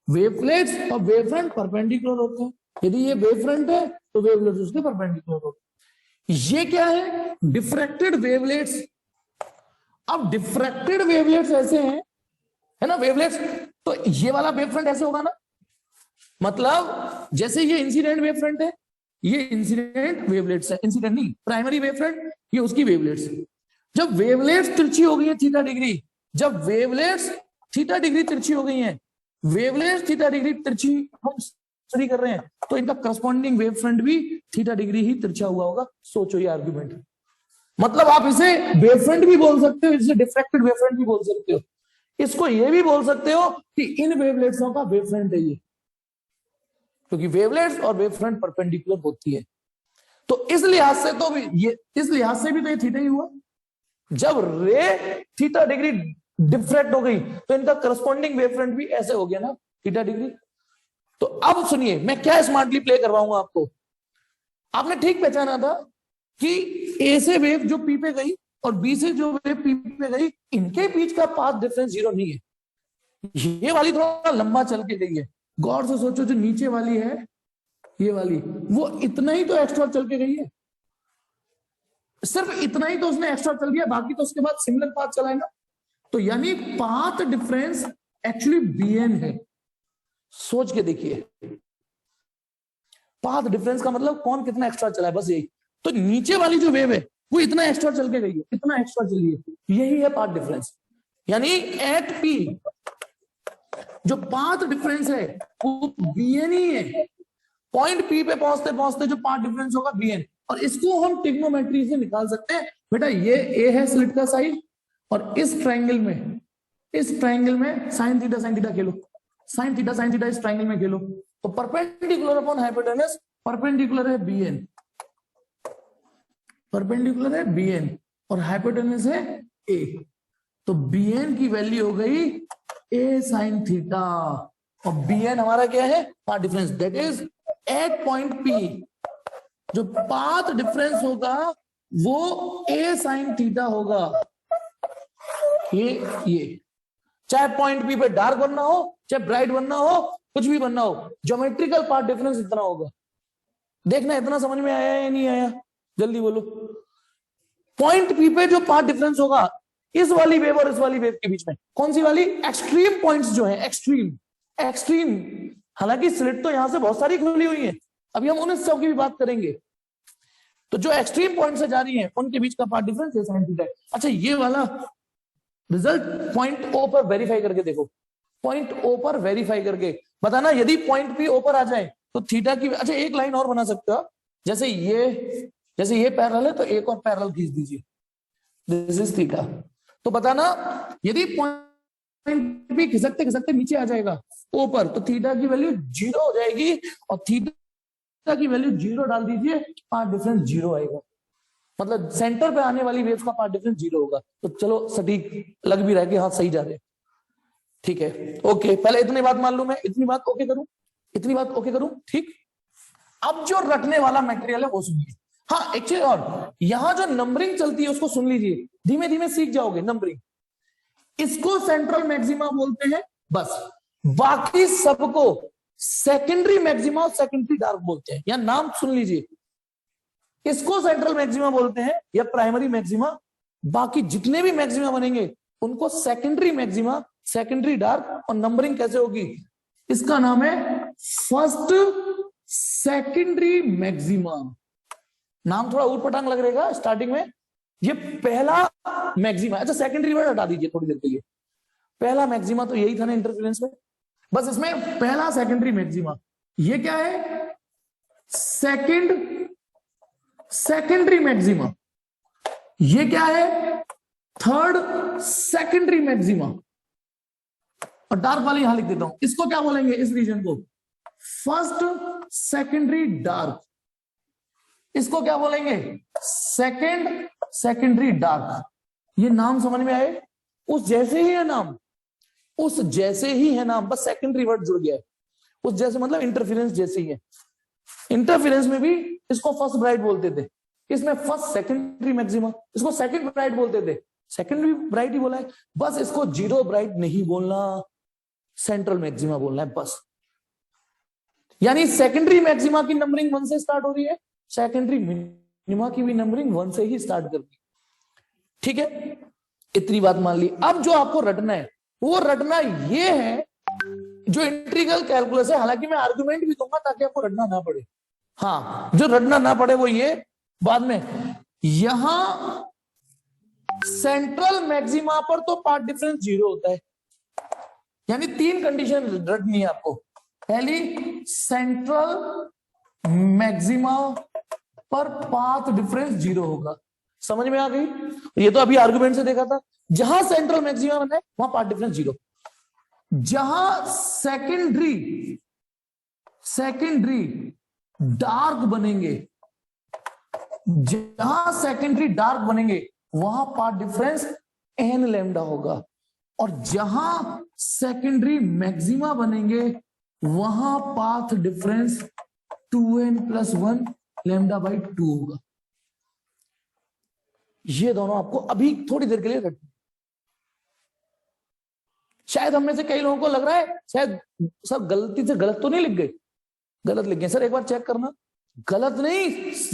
A: वेवलेट्स और वेव फ्रंट परपेंडिकुलर होते हैं। यदि ये वेव फ्रंट है तो वेवलेट्स उसके परपेंडिकुलर होते हैं। ये क्या है? Diffracted wavelets. अब डिफ्रैक्टेड वेवलेट्स ऐसे हैं, है ना, वेवलेट्स। तो ये वाला वेव फ्रंट ऐसे होगा ना, मतलब जैसे ये इंसिडेंट वेव फ्रंट है, ये इंसिडेंट वेवलेट्स है, इंसिडेंट नहीं, प्राइमरी वेव फ्रंट, ये उसकी वेवलेट्स। जब वेवलेट्स तिरछी हो गई है थीटा डिग्री, जब वेवलेट्स थीटा डिग्री तिरछी हो गई है, वेवलेट्स थीटा डिग्री तिरछी हम स्टडी कर रहे हैं, तो इनका करस्पॉन्डिंग वेव फ्रंट भी थीटा डिग्री ही तिरछा हुआ होगा। सोचो ये आर्गुमेंट, मतलब आप इसे वेव फ्रंट भी बोल सकते हो, इसे डिफ्रैक्टेड वेव फ्रंट भी बोल सकते हो, इसको ये भी बोल सकते हो कि इन वेवलेट्सों का वेव फ्रंट है ये, क्योंकि वेवलेट्स और वेव फ्रंट परपेंडिकुलर होती है। तो इस लिहाज से तो ये, इस लिहाज से भी तो ये थीटा ही हुआ। जब रे थीटा डिग्री डिफ्रैक्ट हो गई तो इनका करस्पॉन्डिंग वेव फ्रंट भी ऐसे हो गया ना, थीटा डिग्री। तो अब सुनिए, मैं क्या स्मार्टली प्ले करवाऊंगा आपको। आपने ठीक पहचाना था कि ए से वेव जो पी पे गई और बी से जो वेव पी पे गई, इनके बीच का पाथ डिफरेंस 0 नहीं है। ये वाली थोड़ा लंबा चल के गई है। गौर से सोचो, जो नीचे वाली है ये वाली, वो इतना ही तो एक्स्ट्रा चल के गई है, सिर्फ इतना ही तो उसने एक्स्ट्रा चल दिया, बाकी तो उसके बाद सिमिलर पाथ चलाएगा। तो यानी पाथ डिफरेंस एक्चुअली बीएन है। सोच के देखिए, पाथ डिफरेंस का मतलब कौन कितना एक्स्ट्रा चला है, बस यही। तो नीचे वाली जो वेव है वो इतना एक्स्ट्रा चल के गई है, इतना एक्स्ट्रा चली है, यही है पाथ डिफरेंस। यानी एट पी जो पाथ डिफरेंस है वो बीएन ही है। पॉइंट पी पे पहुंचते पहुंचते जो पाथ डिफरेंस होगा बीएन, और इसको हम ट्रिग्नोमेट्री से निकाल सकते हैं। बेटा ये ए है स्लिट का साइड, और इस ट्रायंगल में साइन थीटा खेलो, साइन थीटा इस ट्रायंगल में खेलो, तो परपेंडिकुलर अपॉन हाइपोटेनस परपेंडिकुलर है bn, परपेंडिकुलर है bn और हाइपोटेन्यूज है a, तो bn की वैल्यू हो गई a sin थीटा और bn हमारा क्या है, path difference, that is at point p जो पाथ डिफरेंस होगा वो a sin थीटा होगा। ये चाहे पॉइंट पी पे डार्क बनना हो, चाहे ब्राइट बनना हो, कुछ भी बनना हो, ज्योमेट्रिकल पार्ट डिफरेंस इतना होगा। देखना इतना समझ में आया या नहीं आया, जल्दी बोलो। पॉइंट पी पे जो पार्ट डिफरेंस होगा इस वाली वेव और इस वाली वेव के बीच में, कौन सी वाली, एक्सट्रीम पॉइंट्स जो है, एक्सट्रीम, हालांकि स्लिट तो यहां से बहुत सारी खुली हुई है, अभी हम उन सब की भी बात करेंगे। तो जो एक्सट्रीम पॉइंट से जा रही है उनके बीच का पार्ट डिफरेंस है sin थीटा। अच्छा ये वाला रिजल्ट पॉइंट ओ पर वेरीफाई करके देखो, पॉइंट ओ पर वेरीफाई करके बताना, यदि पॉइंट पी ओ पर आ जाए तो थीटा की, अच्छा एक लाइन और बना सकते हो, जैसे ये पैरेलल है तो एक और पैरेलल खींच दीजिए, दिस इज थीटा। तो बताना यदि पॉइंट पी खिसकते खिसकते नीचे आ जाएगा ओ पर तो थीटा की वैल्यू 0 हो जाएगी, और थीटा की वैल्यू 0 डाल दीजिए, पार्ट डिफरेंस 0 आएगा, मतलब सेंटर पे आने वाली वेव्स का पार्ट डिफरेंस 0 होगा। तो चलो सटीक लग भी रहा है कि हाँ सही जा रहे हैं, ठीक है ओके। पहले इतनी बात मान लू, मैं इतनी बात ओके करूं, इतनी बात ओके करूं, ठीक। अब जो रटने वाला मटेरियल है वो सुनिए। हाँ एक्चुअली और यहां जो नंबरिंग चलती है उसको सुन लीजिए, धीमे धीमे सीख जाओगे नंबरिंग। इसको सेंट्रल मैक्सिमा बोलते हैं, बस बाकी सबको सेकेंडरी मैक्सिमा और सेकेंडरी डार्क बोलते हैं, या नाम सुन लीजिए, इसको सेंट्रल मैक्सिमा बोलते हैं या प्राइमरी मैक्सिमा, बाकी जितने भी मैक्सिमा बनेंगे उनको सेकेंडरी मैक्सिमा, सेकेंडरी डार्क, और नंबरिंग कैसे होगी, इसका नाम है फर्स्ट सेकेंडरी मैक्सिमा। नाम थोड़ा ऊटपटांग लग रहेगा स्टार्टिंग में, ये पहला मैक्सिमा, अच्छा सेकेंडरी वर्ड हटा दीजिए थोड़ी देर के लिए, पहला मैक्सिमा तो यही था ना इंटरफेरेंस में, बस इसमें पहला सेकेंडरी मैक्सिमा, ये क्या है, सेकेंडरी मैक्सिमा, ये क्या है, थर्ड सेकेंडरी मैक्सिमा, और डार्क वाले यहां लिख देता हूं, इसको क्या बोलेंगे इस रीजन को, फर्स्ट सेकेंडरी डार्क, इसको क्या बोलेंगे, सेकेंडरी डार्क। ये नाम समझ में आए, उस जैसे ही है नाम, उस जैसे ही है नाम, बस सेकेंडरी वर्ड जुड़ गया है, उस जैसे मतलब इंटरफेरेंस जैसे ही है। इंटरफेरेंस में भी इसको फर्स्ट ब्राइट बोलते थे, इसमें फर्स्ट सेकेंडरी मैक्सिमा, इसको सेकंड ब्राइट बोलते थे, सेकेंडरी ब्राइट ही बोला है, बस इसको जीरो ब्राइट नहीं बोलना, सेंट्रल मैक्सिमा बोलना है बस। यानी सेकेंडरी मैक्सिमा की नंबरिंग 1 से स्टार्ट हो रही है, सेकेंडरी मिनिमा की भी नंबरिंग 1 से ही स्टार्ट कर दी, ठीक है, इतनी बात मान ली। अब जो आपको रटना है वो रटना ये है जो इंटीग्रल कैलकुलस है, हालांकि मैं आर्गुमेंट भी दूंगा ताकि आपको रटना ना पड़े, हाँ जो रटना ना पड़े वो ये बाद में, यहां सेंट्रल मैक्सिमा पर तो पार्ट डिफरेंस 0 होता है, यानी 3 कंडीशन रटनी है आपको। पहली, सेंट्रल मैक्सिमा पर पाथ डिफरेंस 0 होगा, समझ में आ गई, ये तो अभी आर्गुमेंट से देखा था, जहां सेंट्रल मैक्सिमा बना है वहां पार्ट डिफरेंस 0, जहां सेकेंडरी डार्क बनेंगे, जहां सेकेंडरी डार्क बनेंगे वहां पार्ट डिफरेंस n लैम्डा होगा, और जहां सेकेंडरी मैक्सिमा बनेंगे वहां path difference 2n+1 lambda by 2 होगा। ये दोनों आपको अभी थोड़ी देर के लिए रखना। शायद हम में से कई लोगों को लग रहा है शायद सर गलती से गलत तो नहीं लिख गए, गलत लिख गए सर, एक बार चेक करना, गलत नहीं,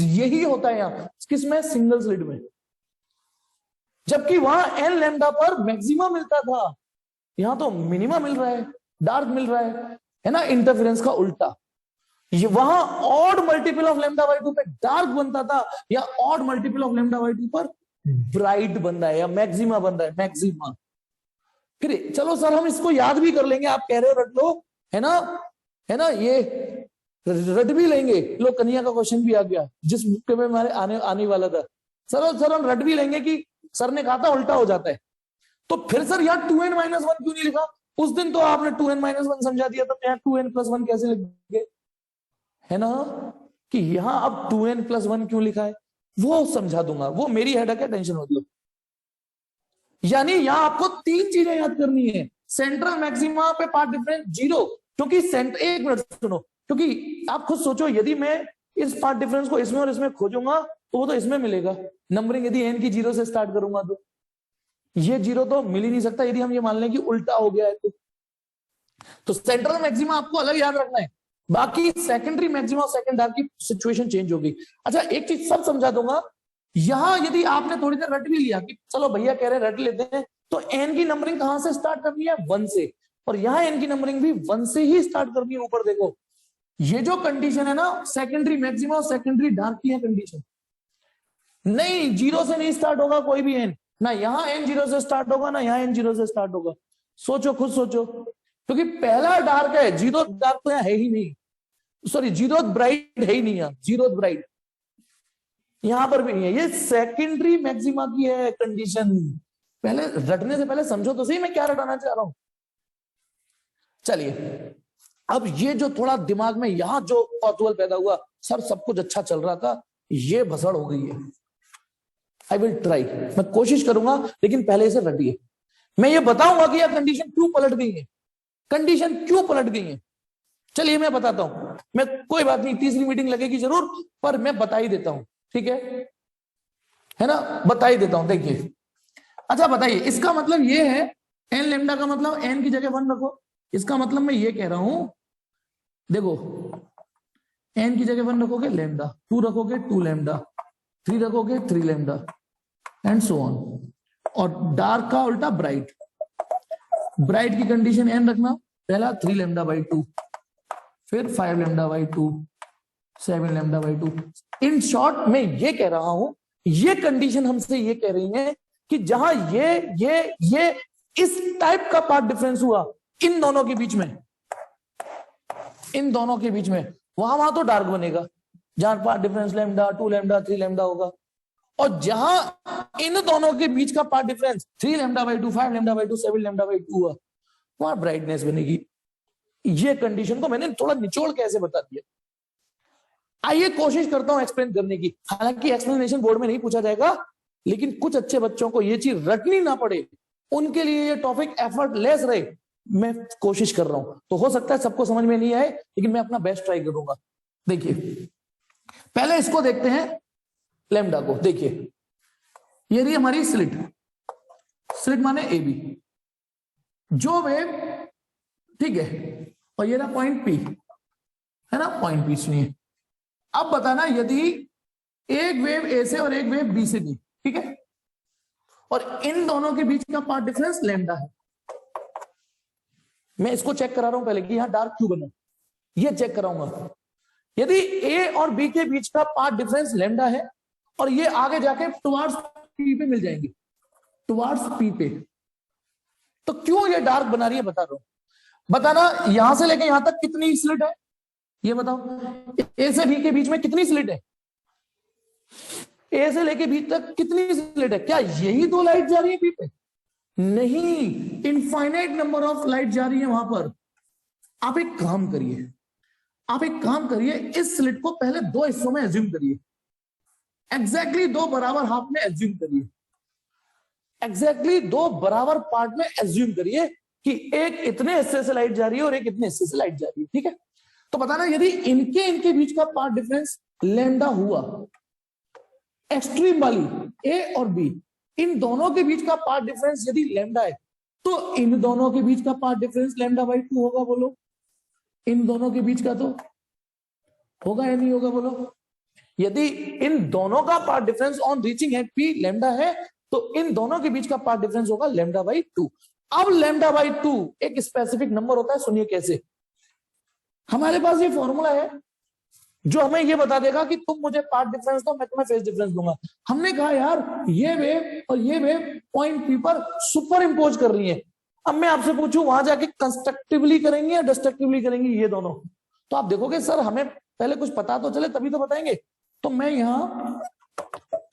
A: यही होता है यहां किसमें, सिंगल स्लिट में, जबकि वहां n लैम्डा पर मैक्सिमा मिलता था, यहां तो मिनिमा मिल रहा है, डार्क मिल रहा है ना, इंटरफेरेंस का उल्टा, ये वहां odd multiple of lambda by 2 पे डार्क बनता था, या odd multiple of lambda by 2 पर ब्राइट बन रहा है या मैक्सिमा बन रहा है, मैक्सिमा। फिर चलो सर हम इसको याद भी कर लेंगे, आप कह रहे हो रट लो, है ना, ये रट भी लेंगे, लो कन्या का क्वेश्चन भी आ गया जिस बुक में हमारे आने वाला था, सर हम रट भी लेंगे कि सर ने कहा था उल्टा हो जाता है, तो फिर सर यहाँ 2n-1 क्यों नहीं लिखा, उस दिन तो आपने 2n-1 समझा दिया था, यहाँ 2n+1 कैसे लिख गए, है ना, कि यहां अब 2n+1 क्यों लिखा है, वो समझा दूंगा, वो मेरी हेडक है, टेंशन मतलब। यानी यहां आपको 3 चीजें याद करनी है। सेंट्रल मैक्सिमा पे पार्ट डिफरेंस 0, क्योंकि एक मिनट सुनो, क्योंकि आप खुद सोचो, यदि मैं इस पार्ट डिफरेंस को इसमें और इसमें खोजूंगा तो वो तो इसमें मिलेगा नंबरिंग, यदि n की 0 से स्टार्ट करूंगा तो ये 0 तो मिल ही नहीं सकता, यदि हम ये मान लें कि उल्टा हो गया है तो सेंट्रल मैक्सिमा आपको अलग याद रखना है, बाकी सेकेंडरी मैक्सिमा और सेकंड डार्क की सिचुएशन चेंज होगी। अच्छा एक चीज सब समझा दूंगा, यहां यदि आपने थोड़ी देर रट भी लिया कि चलो भैया कह रहे रट लेते हैं, तो एन की नंबरिंग कहां से स्टार्ट करनी है, 1 से, और यहां एन की नंबरिंग भी 1 से ही स्टार्ट करनी है। ऊपर देखो ये जो कंडीशन है ना, सेकेंडरी मैक्सिमा और सेकेंडरी डार्क की है कंडीशन, नहीं 0 से नहीं स्टार्ट होगा कोई भी एन, ना यहां एन 0 से स्टार्ट होगा, ना यहां एन 0 से स्टार्ट होगा। सोचो, खुद सोचो, क्योंकि पहला डार्क है, जीरो डार्क तो यहां है ही नहीं, सॉरी जीरो ब्राइट है ही नहीं, यहां जीरो ब्राइट यहां पर भी नहीं है, ये सेकेंडरी मैक्सिमा की है कंडीशन। पहले रटने से पहले समझो तो सही मैं क्या रटाना चाह रहा हूं। चलिए अब ये जो थोड़ा दिमाग में यहां जो कौतूहल पैदा हुआ, सर सब कुछ अच्छा चल रहा था, ये भसड़ हो गई है। आई विल ट्राई, मैं कोशिश करूंगा, लेकिन पहले इसे रटिए। मैं ये बताऊंगा कि यह कंडीशन क्यों पलट गई है, कंडीशन क्यों पलट गई है। चलिए मैं बताता हूं, मैं कोई बात नहीं, तीसरी मीटिंग लगेगी जरूर, पर मैं बता ही देता हूं, ठीक है ना, बता ही देता हूं। देखिए अच्छा बताइए, इसका मतलब ये है एन लेमडा का मतलब एन की जगह 1 रखो, इसका मतलब मैं ये कह रहा हूं, देखो एन की जगह 1 रखोगे लेमडा, 2 रखोगे 2 लेमडा, 3 रखोगे 3 लेमडा एंड सो ऑन, और डार्क का उल्टा ब्राइट, ब्राइट की कंडीशन एन रखना, पहला 3 लेमडा बाई 2, फिर 5 lambda by 2, 7 lambda by 2। In short मैं ये कह रहा हूं, ये कंडीशन हमसे ये कह रही है कि जहां ये इस टाइप का पार्ट डिफरेंस हुआ इन दोनों के बीच में, इन दोनों के बीच में, वहां तो डार्क बनेगा, जहां path difference lambda 2 lambda 3 lambda होगा, और जहां इन दोनों के बीच का path difference 3 lambda by 2, 5 lambda by 2, 7 lambda by 2 हुआ, वहां ब्राइटनेस बनेगी। ये कंडीशन को मैंने थोड़ा निचोड़ के ऐसे बता दिया। आइए कोशिश करता हूं एक्सप्लेन करने की, हालांकि एक्सप्लेनेशन बोर्ड में नहीं पूछा जाएगा, लेकिन कुछ अच्छे बच्चों को ये चीज रटनी ना पड़े, उनके लिए ये टॉपिक एफर्टलेस रहे, मैं कोशिश कर रहा हूं। तो हो सकता है सबको समझ में नहीं आए, लेकिन मैं अपना बेस्ट ट्राई करूंगा। देखिए पहले इसको देखते हैं, लेमडा को देखिए, ये रही हमारी स्लिट, स्लिट माने ए बी, जो वेव ठीक है, और ये ना पॉइंट पी है ना, पॉइंट पी सुनिए। अब बताना यदि एक वेव ए से और एक वेव बी से दी, ठीक है, और इन दोनों के बीच का पार्ट डिफरेंस लेमडा है, मैं इसको चेक करा रहा हूं पहले कि यहां डार्क क्यों बना, ये चेक कराऊंगा। यदि ए और बी के बीच का पार्ट डिफरेंस लेमडा है और ये आगे जाके टुवार्ड्स पी पे मिल जाएंगे, टुवार्ड्स पी पे, तो क्यों ये डार्क बना रही है बता रहा हूं। बताना यहां से लेके यहां तक कितनी स्लिट है, ये बताओ, ए से बी के बीच में कितनी स्लिट है, ए से लेके बी तक कितनी स्लिट है, क्या यही 2 लाइट जा रही है बी पे, नहीं, इनफाइनाइट नंबर ऑफ लाइट जा रही है वहां पर। आप एक काम करिए, आप एक काम करिए, इस स्लिट को पहले 2 हिस्सों में एज्यूम करिए, एग्जैक्टली 2 बराबर हाफ में एज्यूम करिए, एग्जैक्टली 2 बराबर पार्ट में एज्यूम करिए कि एक इतने हिस्से से लाइट जा रही है और एक इतने हिस्से से लाइट जा रही है, ठीक है। तो बताना यदि इनके बीच का पार्ट डिफरेंस लेमडा हुआ, एक्सट्रीम वाली ए और बी, इन दोनों के बीच का पार्ट डिफरेंस यदि लेमडा है, तो इन दोनों के बीच का पार्ट डिफरेंस लेमडा बाई 2 होगा, बोलो, इन दोनों के बीच का तो होगा या नहीं होगा, बोलो। यदि इन दोनों का path difference on reaching at P lambda है, तो इन दोनों के बीच का पार्ट डिफरेंस होगा लेमडा बाई 2। अब लेमडा बाई 2 एक स्पेसिफिक नंबर होता है, सुनिए कैसे। हमारे पास ये फॉर्मूला है जो हमें ये बता देगा कि तुम मुझे पार्ट डिफरेंस दो, मैं तुम्हें फेज डिफरेंस दूंगा। हमने कहा यार ये वेव और ये वेव पॉइंट पी पर सुपर इंपोज कर रही है। अब मैं आपसे पूछूं वहां जाके कंस्ट्रक्टिवली करेंगे या डिस्ट्रक्टिवली करेंगे ये दोनों, तो आप देखोगे सर हमें पहले कुछ पता तो चले तभी तो बताएंगे। तो मैं यहां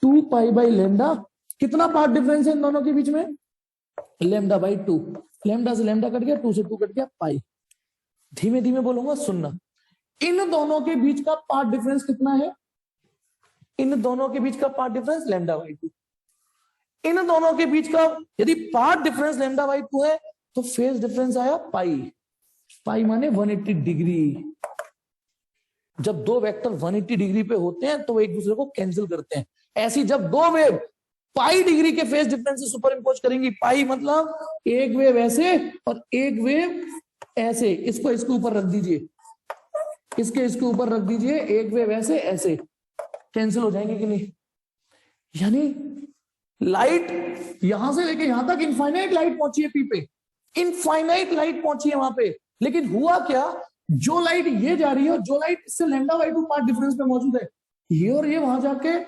A: 2 पाई बाई लेमडा, कितना पार्ट डिफरेंस है इन दोनों के बीच में, लेमडा बाई 2, लेमडा से लेमडा कट गया, 2 से 2 कट गया, पाई। धीमे धीमे बोलूंगा सुनना, इन दोनों के बीच का पाथ डिफरेंस कितना है? इन दोनों के बीच का path difference lambda by two. इन दोनों के बीच का यदि path difference lambda by two है तो फेज डिफरेंस आया पाई। पाई माने 180 डिग्री। जब दो वेक्टर 180 डिग्री पे होते हैं तो वो एक दूसरे को कैंसिल करते हैं। ऐसी जब दो वेव पाई डिग्री के फेज डिफरेंस से सुपर इंपोज करेंगी, पाई मतलब एक वेव ऐसे और एक वेव ऐसे, इसको इसके ऊपर रख दीजिए, इसके ऊपर रख दीजिए, एक वेव ऐसे ऐसे, कैंसिल हो जाएंगे कि नहीं? यानी लाइट यहां से लेके यहां तक इनफाइनाइट लाइट पहुंची है पी पे, इनफाइनाइट लाइट पहुंची है वहां पे, लेकिन हुआ क्या, जो लाइट ये जा रही है और जो लाइट इससे lambda by to path difference पे मौजूद है, ये और ये वहां जाके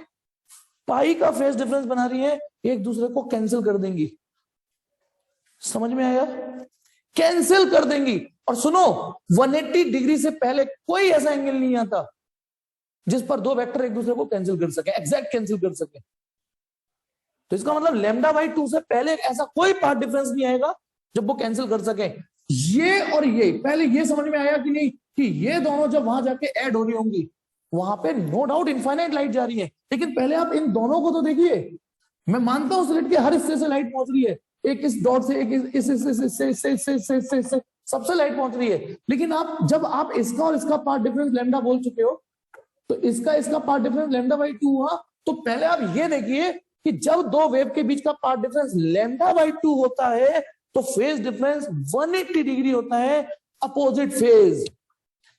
A: पाई का फेज डिफरेंस बना रही है, एक दूसरे को कैंसिल कर देंगी। समझ में आया? कैंसिल कर देंगी। और सुनो, 180 डिग्री से पहले कोई ऐसा एंगल नहीं आता जिस पर दो वेक्टर एक दूसरे को कैंसिल कर सके, एग्जैक्ट कैंसिल कर सके। तो इसका मतलब लैम्डा बाई टू से पहले ऐसा कोई पाथ डिफरेंस नहीं आएगा जब वो कैंसिल कर सके। ये और ये पहले ये समझ में आया कि नहीं कि ये दोनों जब वहां जाके ऐड हो रही होंगी, वहां पे नो डाउट इनफाइनाइट लाइट जा रही है, लेकिन पहले आप इन दोनों को तो देखिए। मैं मानता हूं स्लिट के हर हिस्से से लाइट पहुंच रही है, एक इस डॉट से, एक इस सबसे लाइट पहुंच रही है, लेकिन आप जब आप इसका और इसका पाथ डिफरेंस लैम्डा बोल चुके हो, तो इसका path difference lambda by to हुआ, तो पहले आप ये देखिए कि जब दो वेव के बीच का path difference lambda by to होता है तो फेज डिफरेंस 180 डिग्री होता है, अपोजिट फेज।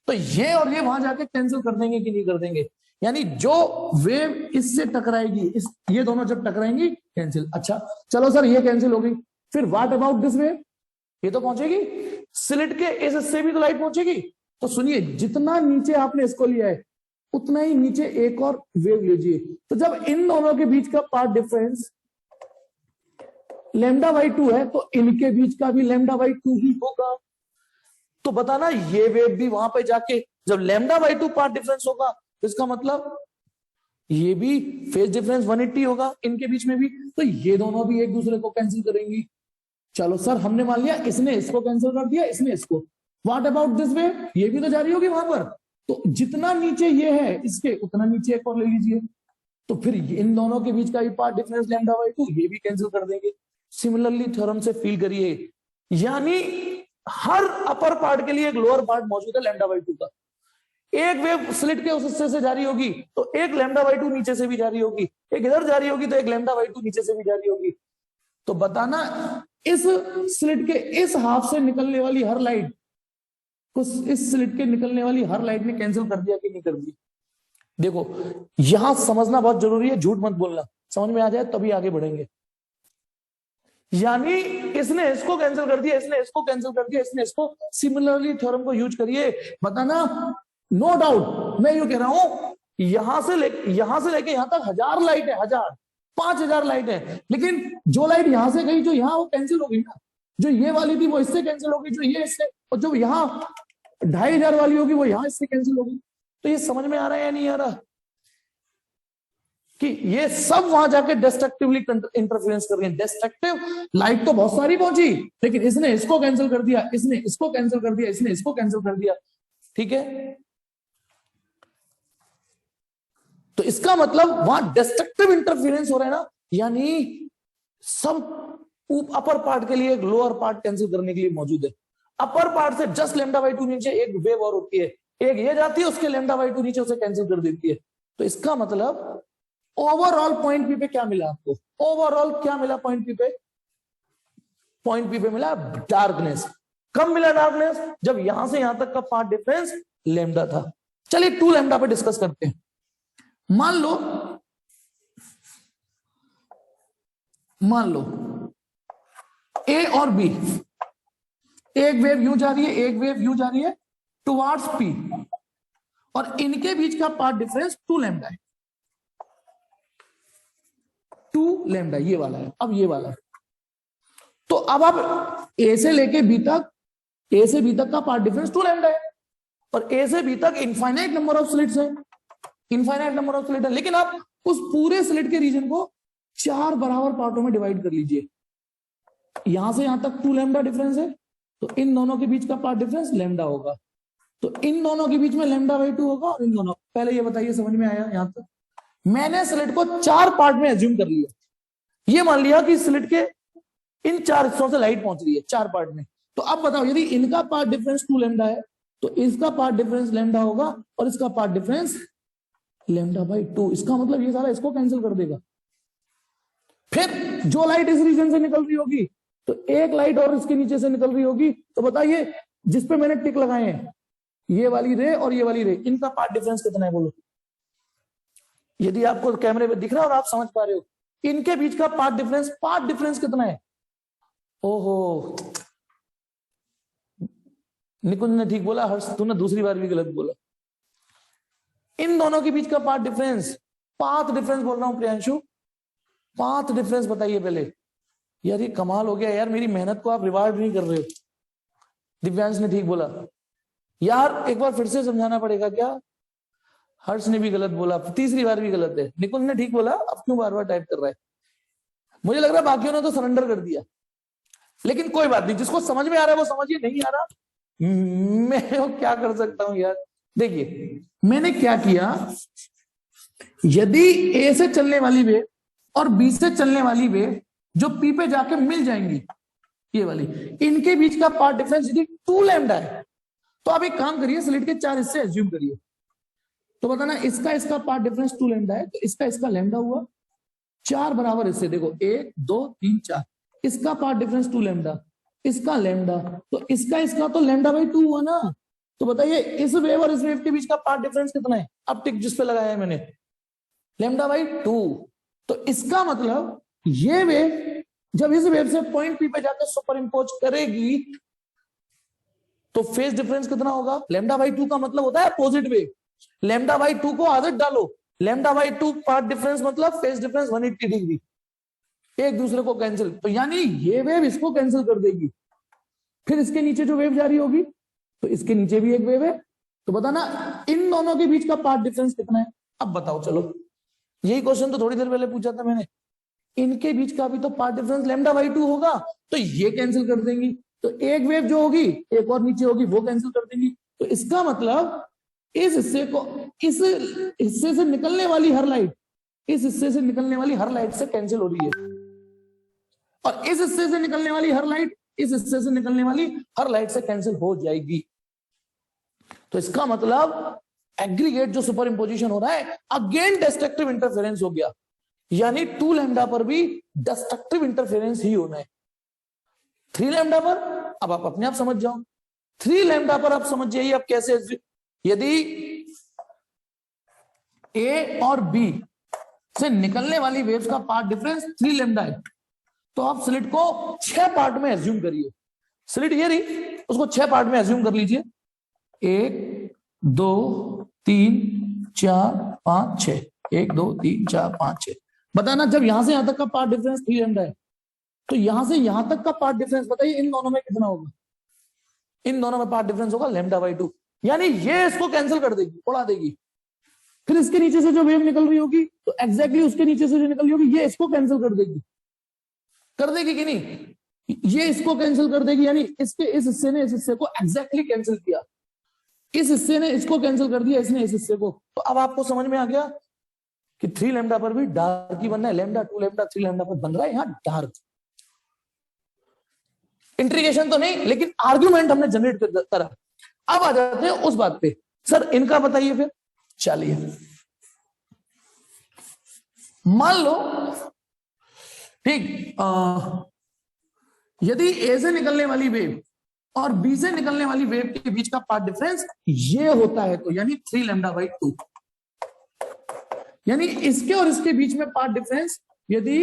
A: तो ये और ये वहां जाके कैंसिल कर देंगे कि नहीं कर देंगे? यानी जो वेव इससे टकराएगी, ये दोनों जब टकराएंगी कैंसिल। अच्छा चलो सर ये कैंसिल हो गई, फिर व्हाट अबाउट दिस वेव? ये तो पहुंचेगी, स्लिट के इस हिस्से भी तो लाइट पहुंचेगी। तो सुनिए, जितना नीचे आपने इसको लिया है उतना ही नीचे एक और वेव लीजिए। तो जब इन दोनों के बीच का path difference lambda by two है तो इनके बीच का भी लैम्डा बाई टू ही होगा। तो बताना ये वेव भी वहां पे जाके जब lambda by to path difference होगा तो इसका मतलब ये भी फेज डिफरेंस 180 होगा इनके बीच में भी, तो ये दोनों भी एक दूसरे को कैंसिल करेंगी। चलो सर हमने मान लिया इसने इसको कैंसिल कर दिया, इसने इसको। What about this wave? ये भी तो जा रही होगी वहां पर, तो जितना नीचे ये है इसके उतना नीचे एक और ले लीजिए, तो फिर इन दोनों के बीच का भी path difference lambda by to, ये भी कैंसिल कर देंगे। सिमिलरली थ्योरम से फील करिए, यानी हर अपर पार्ट के लिए एक लोअर पार्ट मौजूद है लैम्डा बाई टू का। एक वेव स्लिट के उस हिस्से से जा रही होगी तो एक लैम्डा बाई टू नीचे से भी जा रही होगी, एक इधर जा रही होगी तो एक लैम्डा बाई टू नीचे से भी जा रही होगी। तो बताना इस स्लिट के इस हाफ से निकलने वाली हर लाइट को इस स्लिट के निकलने वाली हर लाइट ने कैंसिल कर दिया कि नहीं कर दिया? देखो यहां समझना बहुत जरूरी है, झूठ मत बोलना, समझ में आ जाए तभी आगे बढ़ेंगे। यानी इसने इसको कैंसिल कर दिया, इसने इसको कैंसिल कर दिया, इसने इसको। सिमिलरली थ्योरम को यूज करिए, बताना नो डाउट मैं यू कह रहा हूं यहां से लेके यहां तक 1000 लाइट है, 1000 5000 लाइट है, लेकिन जो लाइट यहां से गई जो यहां वो कैंसिल हो गई ना, जो ये वाली थी वो इससे कैंसिल हो गई, जो ये इससे, और जो यहां 2500 वाली होगी वो यहां इससे कैंसिल होगी। तो ये समझ में आ रहा है या नहीं आ रहा कि ये सब वहां जाके डिस्ट्रक्टिवली इंटरफेरेंस कर रही है। डिस्ट्रक्टिव लाइट तो बहुत सारी पहुंची, लेकिन इसने इसको कैंसिल कर दिया, इसने इसको कैंसिल कर दिया, इसने इसको कैंसिल कर दिया। ठीक है, तो इसका मतलब वहां डिस्ट्रक्टिव इंटरफेरेंस हो रहा है ना, यानी सब अपर पार्ट के लिए एक लोअर पार्ट कैंसिल करने के लिए मौजूद है। अपर पार्ट से जस्ट लैम्डा बाई टू नीचे एक वेव और होती है, एक ये जाती है उसके लैम्डा बाई टू नीचे उसे कैंसिल कर देती है। तो इसका मतलब ओवरऑल पॉइंट पी पे क्या मिला आपको? ओवरऑल क्या मिला पॉइंट पी पे? पॉइंट पी पे मिला डार्कनेस। कब मिला डार्कनेस? जब यहां से यहां तक का पाथ डिफरेंस लैम्डा था। चलिए 2 लैम्डा पे डिस्कस करते हैं। मान लो ए और बी, एक वेव यूं जा रही है, एक वेव यूं जा रही है टुवार्ड्स पी, और इनके बीच का पाथ डिफरेंस 2 लैम्डा है। 2 लैम्डा ये वाला है, अब ये वाला है। तो अब आप ए से लेके बी तक, ए से बी तक का पाथ डिफरेंस 2 लैम्डा है, और ए से बी तक इनफाइनाइट नंबर ऑफ स्लिट्स है, इनफाइनाइट नंबर ऑफ स्लिट है, लेकिन आप उस पूरे स्लिट के रीजन को 4 बराबर पार्टों में डिवाइड कर लीजिए। यहां से यहां तक 2 लैम्डा डिफरेंस है, तो इन दोनों के बीच का पाथ डिफरेंस लैम्डा होगा। तो इन दोनों के बीच में लैम्डा बाई 2 होगा, और इन दोनों, पहले ये बताइए समझ में आया यहां तक? मैंने स्लिट को 4 पार्ट में एज्यूम कर लिया, ये मान लिया कि स्लिट के इन 4 हिस्सों से लाइट पहुंच रही है 4 पार्ट में। तो अब बताओ, यदि इनका पार्ट डिफरेंस 2 लैम्डा है तो इसका पार्ट डिफरेंस लैम्डा होगा, और इसका पार्ट डिफरेंस लैम्डा बाई 2। इसका मतलब ये सारा इसको कैंसिल कर देगा। फिर जो लाइट इस रीजन से निकल रही होगी, तो एक लाइट और इसके नीचे से निकल रही होगी, तो बताइए जिस पे मैंने टिक लगाए हैं, ये वाली रे और ये वाली रे, इनका पार्ट डिफरेंस कितना है बोलो? यदि आपको कैमरे पे दिख रहा है और आप समझ पा रहे हो, इनके बीच का पार्ट डिफरेंस कितना है? ओहो, निकुंज ने ठीक बोला, हर्ष तूने दूसरी बार भी गलत बोला। इन दोनों के बीच का पाथ डिफरेंस बोल रहा हूं प्रियांशु, पाथ डिफरेंस बताइए पहले। यार ये कमाल हो गया यार, मेरी मेहनत को आप रिवार्ड नहीं कर रहे हो। दिव्यांश ने ठीक बोला यार, एक बार फिर से समझाना पड़ेगा क्या? हर्ष ने भी गलत बोला, तीसरी बार भी गलत है। निकुंज ने ठीक बोला, अब क्यों बार बार टाइप कर रहा है? मुझे लग रहा है बाकियों ने तो सरेंडर कर दिया, लेकिन कोई बात नहीं, जिसको समझ में आ रहा है वो समझिए, नहीं आ रहा मैं क्या कर सकता हूं यार। देखिए मैंने क्या किया, यदि ए से चलने वाली वेव और बी से चलने वाली वेव जो पी पे जाके मिल जाएंगी, ये वाली, इनके बीच का पार्ट डिफरेंस यदि 2 लैम्डा है, तो आप एक काम करिए, स्लिट के 4 हिस्से एज्यूम करिए, तो बताना इसका पार्ट डिफरेंस 2 लैम्डा है, तो इसका लैम्डा हुआ 4 बराबर हिस्से, देखो 1 2 3 4, इसका पार्ट डिफरेंस 2 लैम्डा, इसका लैम्डा, तो इसका तो लैम्डा बाई 2 हुआ ना। तो बताइए इस वेव और इस वेव के बीच का पार्ट डिफरेंस कितना है? अब टिक जिस पे लगाया है मैंने, लैम्डा बाई 2। तो इसका मतलब ये वेव जब इस वेव से पॉइंट पी पे जाकर सुपर इंपोज करेगी, तो फेज डिफरेंस कितना होगा? लैम्डा बाई 2 का मतलब होता है अपोजिट वेव। लैम्डा बाई 2 को आदत डालो, लैम्डा बाई 2 पार्ट डिफरेंस मतलब फेज डिफरेंस 180 डिग्री, एक दूसरे को कैंसिल। तो यानी ये वेव इसको कैंसिल कर देगी, फिर इसके नीचे जो वेव जा रही होगी, तो इसके नीचे भी एक वेव है, तो बताना इन दोनों के बीच का पार्ट डिफरेंस कितना है? अब बताओ, चलो यही क्वेश्चन तो थोड़ी देर पहले पूछा था मैंने, इनके बीच का भी तो पार्ट डिफरेंस लैम्डा बाई 2 होगा, तो ये कैंसिल कर देंगी, तो एक वेव जो होगी एक और नीचे होगी वो कैंसिल कर देंगी। तो इसका मतलब इस हिस्से को, इस हिस्से से निकलने वाली हर लाइट इस हिस्से से निकलने वाली हर लाइट से कैंसिल हो रही है, और इस हिस्से से निकलने वाली हर लाइट इस हिस्से से निकलने वाली हर लाइट से कैंसिल हो जाएगी। तो इसका मतलब एग्रीगेट जो सुपर इंपोजिशन हो रहा है, अगेन डिस्ट्रक्टिव इंटरफेरेंस हो गया, यानी 2 लैम्डा पर भी डिस्ट्रक्टिव इंटरफेरेंस ही होना है। 3 लैम्डा पर अब आप अपने आप समझ जाओ, 3 लैम्डा पर आप समझ जाइए अब कैसे, यदि ए और बी से निकलने वाली वेव्स का पार्ट डिफरेंस 3 लैम्डा है, तो आप स्लिट को 6 पार्ट में एज्यूम करिए। स्लिट ये रही, उसको 6 पार्ट में एज्यूम कर लीजिए, 1 2 3 4 5 6, 1 2 3 4 5 6। बताना जब यहां से यहां तक का पार्ट डिफरेंस 3 लैम्डा है, तो यहां से यहां तक का पार्ट डिफरेंस बताइए इन दोनों में कितना होगा? इन दोनों में पार्ट डिफरेंस होगा लैम्डा बाई 2, यानी ये इसको कैंसिल कर देगी, उड़ा देगी। फिर इसके नीचे से जो वेव निकल रही होगी, तो एग्जैक्टली उसके नीचे से जो निकल रही होगी, ये इसको कैंसिल कर देगी कि नहीं? ये इसको कैंसिल कर देगी, यानी इसके इस हिस्से ने इस हिस्से को एग्जैक्टली कैंसिल किया, इस हिस्से ने इसको कैंसिल कर दिया, इसने इस हिस्से को। तो अब आपको समझ में आ गया कि 3 लैम्डा पर भी डार्क ही बनना है, लैम्डा 2 लैम्डा 3 लैम्डा पर बन रहा है यहां डार्क। इंट्रीगेशन तो नहीं, लेकिन आर्ग्यूमेंट हमने जनरेट करा। अब आ जाते हैं उस बात पे, सर इनका बताइए फिर। चलिए मान लो ठीक, यदि ए से निकलने वाली वेव और बी से निकलने वाली वेव के बीच का पार्ट डिफरेंस ये होता है, तो यानी 3 लैम्डा बाई 2, यानी इसके और इसके बीच में पार्ट डिफरेंस यदि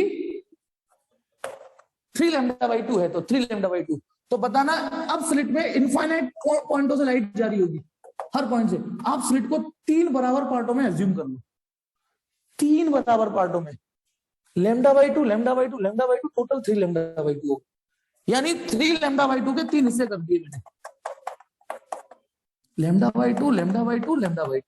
A: 3 लैम्डा बाई 2 है, तो 3 लैम्डा बाई 2। तो बताना अब स्लिट में इनफाइनाइट पॉइंटों से लाइट जा रही होगी, हर पॉइंट से आप स्लिट को 3 बराबर पार्टों में एज्यूम कर लो, 3 बराबर पार्टों में, lambda by 2 lambda by 2 lambda by 2, total 3 lambda by 2, यानी 3 लैम्डा बाई 2 के 3 हिस्से कर दिए मैंने, lambda by 2 lambda by 2 lambda by 2।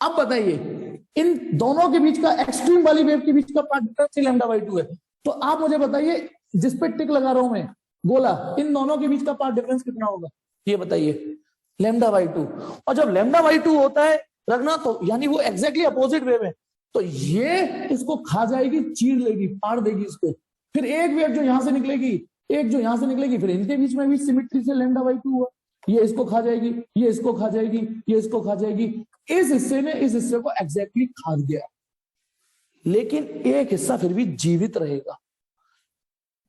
A: अब बताइए इन दोनों के बीच का, एक्सट्रीम वाली वेव के बीच का पार्ट डिफरेंस 3 लैम्डा बाई 2 है, तो आप मुझे बताइए जिस पे टिक लगा रहा हूं मैं, बोला इन दोनों के बीच का पार्ट डिफरेंस कितना होगा, ये बताइए। Lambda by 2। और जब लैम्डा बाई 2 होता है रखना, तो यानी वो एग्जैक्टली अपोजिट वे में, तो ये इसको खा जाएगी, चीर लेगी, फाड़ देगी इसको। फिर एक वेव जो यहां से निकलेगी, एक जो यहां से निकलेगी, फिर इनके बीच में भी सिमिट्री से लैम्डा बाई 2 हुआ, ये इसको खा जाएगी, ये इसको खा जाएगी, ये इसको खा जाएगी। इस हिस्से ने इस हिस्से को एग्जैक्टली खा गया, लेकिन एक हिस्सा फिर भी जीवित रहेगा,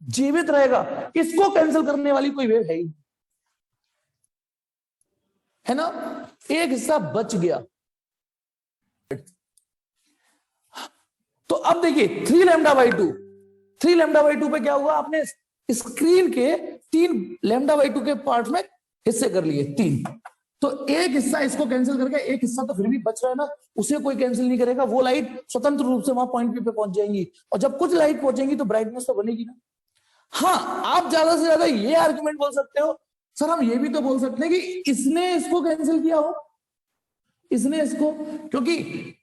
A: जीवित रहेगा। इसको कैंसिल करने वाली कोई वेव है ही, है ना। एक हिस्सा बच गया। तो अब देखिए 3 लैम्डा बाई 2, 3 लैम्डा बाई 2 पे क्या हुआ, आपने स्क्रीन के 3 लैम्डा बाई 2 के पार्ट में हिस्से कर लिए 3। तो एक हिस्सा इसको कैंसिल करके, एक हिस्सा तो फिर भी बच रहा है ना, उसे कोई कैंसिल नहीं करेगा। वो लाइट स्वतंत्र रूप से वहां पॉइंट पे पहुंच जाएंगी, और जब कुछ लाइट पहुंचेंगी तो ब्राइटनेस तो बनेगी ना। हाँ, आप ज्यादा से ज्यादा ये आर्गुमेंट बोल सकते हो, सर हम ये भी तो बोल सकते हैं कि इसने इसको कैंसिल किया हो, इसने इसको, क्योंकि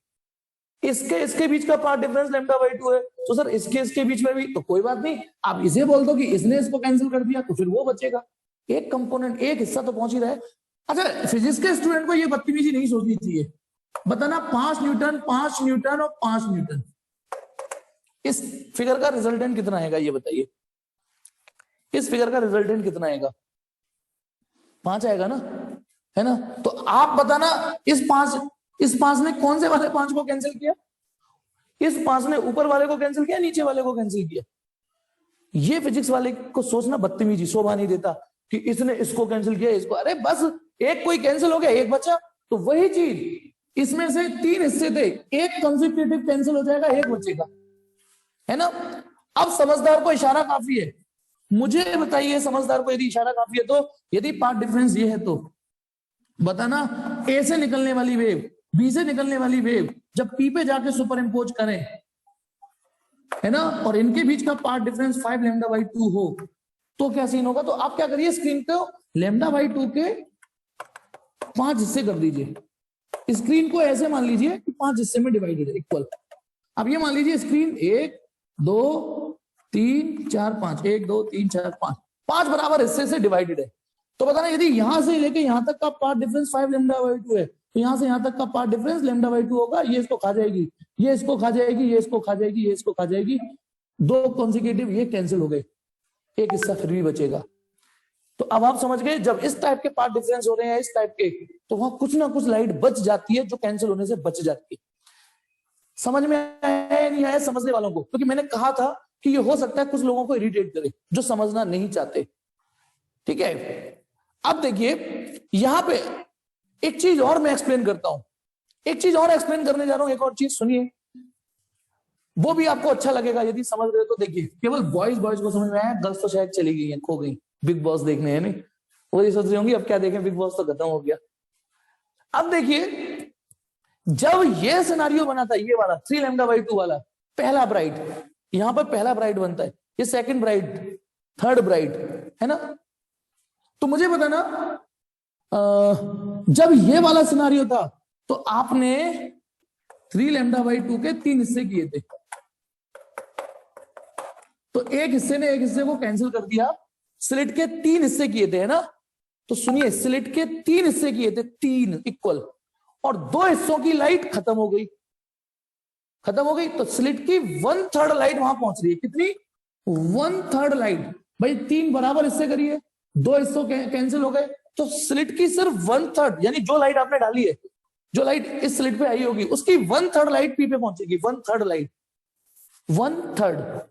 A: इसके बीच का पार्ट डिफरेंस लैम्डा बाई 2 है, तो सर इसके बीच में भी, तो कोई बात नहीं, आप इसे बोल दो कि इसने इसको कैंसिल कर दिया, तो फिर वो बचेगा। एक कंपोनेंट, एक हिस्सा तो पहुंच ही रहा है। अच्छा, फिजिक्स के स्टूडेंट को ये बदतमीजी नहीं सोचनी चाहिए। बताना 5 न्यूटन, 5 न्यूटन और 5 न्यूटन, इस फिगर का रिजल्टेंट कितना आएगा, ये बताइए। इस फिगर का रिजल्टेंट कितना आएगा? 5 आएगा ना, है ना। तो आप बताना इस 5 ने कौन से वाले 5 को कैंसिल किया? इस 5 ने ऊपर वाले को कैंसिल किया, नीचे वाले को कैंसिल किया। ये फिजिक्स वाले को सोचना बदतमीजी, शोभा नहीं देता कि इसने इसको कैंसिल किया, इसको, अरे बस एक कोई कैंसिल हो गया, एक बचा। तो वही चीज, इसमें से 3 हिस्से थे, एक कंसेक्यूटिव कैंसिल हो जाएगा, एक बचेगा, है ना। अब समझदार को इशारा काफी है। मुझे बताइए, समझदार को यदि इशारा काफी है, तो यदि पार्ट डिफरेंस ये है, तो बताना ए से निकलने वाली वेव, बी से निकलने वाली वेव जब पी पे जाके सुपर इम्पोज करें, है ना, और इनके बीच का पार्ट डिफरेंस 5 लैम्डा बाई 2 हो, तो क्या सीन होगा? तो आप क्या करिए, स्क्रीन को लैम्डा बाई 2 के 5 हिस्से कर दीजिए। स्क्रीन को ऐसे मान लीजिए कि 5 हिस्से में डिवाइडेड है, इक्वल। अब ये मान लीजिए स्क्रीन 1 2 3 4 5, 1 2 3 4 5 बराबर हिस्से से डिवाइडेड है। तो बताना यदि यहां से लेके यहां तक का पार्ट डिफरेंस 5 लैम्डा बाई 2 है, तो यहां से यहां तक का पार्ट डिफरेंस लैम्डा बाई 2 होगा। ये इसको खा जाएगी, ये इसको खा जाएगी, ये इसको खा जाएगी, ये इसको खा जाएगी। 2 कॉन्सिक्यूटिव ये कैंसिल हो गए, एक हिस्सा फिर भी बचेगा। तो अब आप समझ गए, जब इस टाइप के पार्ट डिफरेंस हो रहे हैं, इस टाइप के, तो वहां कुछ ना कुछ लाइट बच जाती है, जो कैंसिल होने से बच जाती है। समझ में आया नहीं आया समझने वालों को? क्योंकि मैंने कहा था कि ये हो सकता है कुछ लोगों को इरिटेट करे, जो समझना नहीं चाहते। ठीक है, अब देखिए यहां पे एक चीज और मैं एक्सप्लेन करता हूं, एक चीज और एक्सप्लेन करने जा रहा हूं। एक और चीज सुनिए, वो भी आपको अच्छा लगेगा यदि समझ रहे हो तो। देखिए, केवल बॉयज को समझ में आया, गर्ल्स तो शायद चली गई है, खो गई बिग बॉस देखने, है नहीं, वो ये सोच रही होंगी अब क्या देखें, बिग बॉस तो खत्म हो गया। अब देखिए, जब ये सिनारियो बना था, ये वाला 3 लैम्डा बाई 2 वाला, पहला ब्राइट, यहां पर पहला ब्राइट बनता है, ये सेकंड ब्राइट, थर्ड ब्राइट, है ना। तो मुझे बताना, जब ये वाला सिनारियो था, तो आपने 3 लैम्डा बाई 2 के 3 हिस्से किए थे। तो एक हिस्से ने एक हिस्से को कैंसिल कर दिया, स्लिट के 3 हिस्से किए थे, है ना। तो सुनिए, स्लिट के 3 हिस्से किए थे, 3 इक्वल, और 2 हिस्सों की लाइट खत्म हो गई, खत्म हो गई। तो स्लिट की 1/3 लाइट वहां पहुंच रही है, कितनी? 1/3 लाइट। भाई 3 बराबर हिस्से करिए, 2 हिस्सों कैंसिल हो गए, तो स्लिट की सिर्फ 1/3, यानी जो लाइट आपने डाली है, जो लाइट इस स्लिट पे आई होगी, उसकी 1/3 लाइट पी पे पहुंचेगी, 1/3 लाइट, 1/3।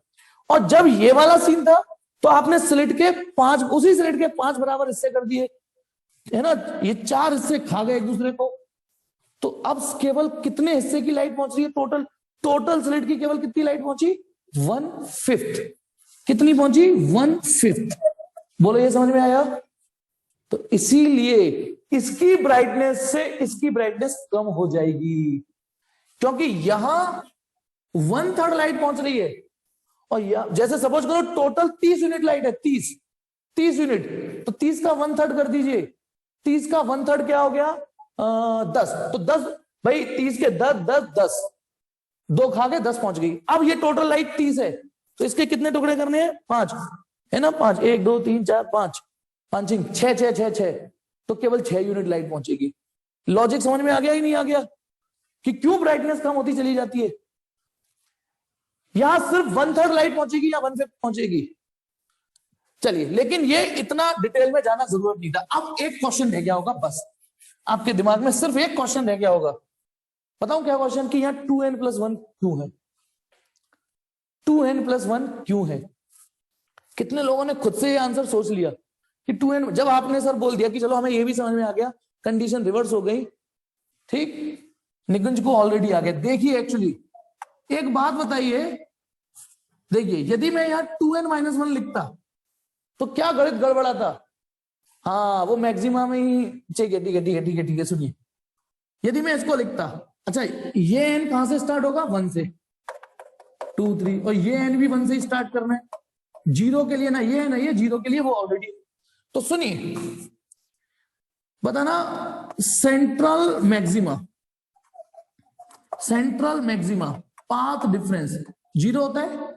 A: और जब ये वाला सीन था, तो आपने स्लिट के 5, उसी स्लिट के 5 बराबर हिस्से कर दिए, है ना। ये 4 हिस्से खा गए एक दूसरे को। तो अब केवल कितने हिस्से की लाइट पहुंच रही है? टोटल स्लिट की केवल कितनी लाइट पहुंची? 1/5। कितनी पहुंची? 1/5। बोलो, ये समझ में आया? तो इसीलिए इसकी ब्राइटनेस से इसकी ब्राइटनेस कम हो जाएगी, क्योंकि यहां 1/3 लाइट पहुंच रही है, और जैसे सपोज करो टोटल 30 यूनिट लाइट है, 30 यूनिट, तो 30 का 1/3 कर दीजिए, 30 का 1/3 क्या हो गया? 10। तो 10, भाई 30 के 10, 2 खा के 10 पहुंच गई। अब ये टोटल लाइट 30 है, तो इसके कितने टुकड़े करने हैं? 5, है ना, 5, 1 2 3 4 5, 5 6 6 6 6, तो केवल 6 यूनिट लाइट पहुंचेगी। लॉजिक समझ में आ गया ही नहीं आ गया कि क्यों ब्राइटनेस कम होती चली जाती है? यहां सिर्फ 1/3 लाइट पहुंचेगी या 1/5 पहुंचेगी। चलिए, लेकिन ये इतना डिटेल में जाना जरूरत नहीं था। अब एक क्वेश्चन रह गया होगा, बस आपके दिमाग में सिर्फ एक क्वेश्चन रह गया होगा। बताऊं क्या क्वेश्चन? कि यहां 2n+1 क्यों है? 2n+1 क्यों है? कितने लोगों ने खुद से ये आंसर सोच लिया कि 2n? जब आपने सर बोल दिया कि चलो हमें ये भी समझ में आ गया, कंडीशन रिवर्स हो गई, ठीक, निकुंज को ऑलरेडी आ गया। देखिए एक्चुअली एक बात बताइए, देखिए यदि मैं यहां 2n-1 लिखता तो क्या गणित गड़बड़ाता? हाँ, वो मैक्सिमा में ही। ठीक है ठीक है ठीक है ठीक है ठीक है, सुनिए, यदि मैं इसको लिखता, अच्छा ये n कहां से स्टार्ट होगा? 1 से, 2 3, और ये n भी 1 से स्टार्ट करना है। 0 के लिए ना ये है ना ये, 0 के लिए वो ऑलरेडी। तो सुनिए, बताना सेंट्रल मैक्सिमा पाथ डिफरेंस 0 होता है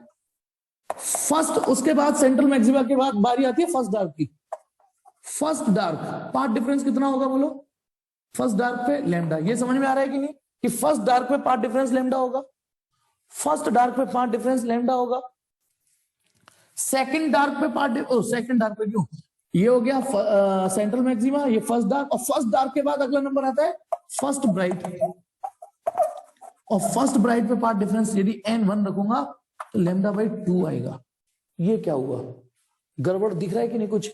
A: फर्स्ट, उसके बाद सेंट्रल मैक्सिमा के बाद बारी आती है फर्स्ट डार्क की। फर्स्ट डार्क पाथ डिफरेंस कितना होगा बोलो? फर्स्ट डार्क पे लैम्डा। ये समझ में आ रहा है कि नहीं कि फर्स्ट डार्क पे पाथ डिफरेंस लैम्डा होगा? फर्स्ट डार्क पे पाथ डिफरेंस लैम्डा होगा। सेकंड डार्क पे सेकंड डार्क पे क्यों? ये हो गया सेंट्रल मैक्सिमा, ये फर्स्ट डार्क, और फर्स्ट डार्क के बाद अगला नंबर आता है फर्स्ट ब्राइट, और फर्स्ट ब्राइट पे पाथ डिफरेंस यदि n1 रखूंगा तो λ/2 आएगा। ये क्या हुआ? गड़बड़ दिख रहा है कि नहीं? कुछ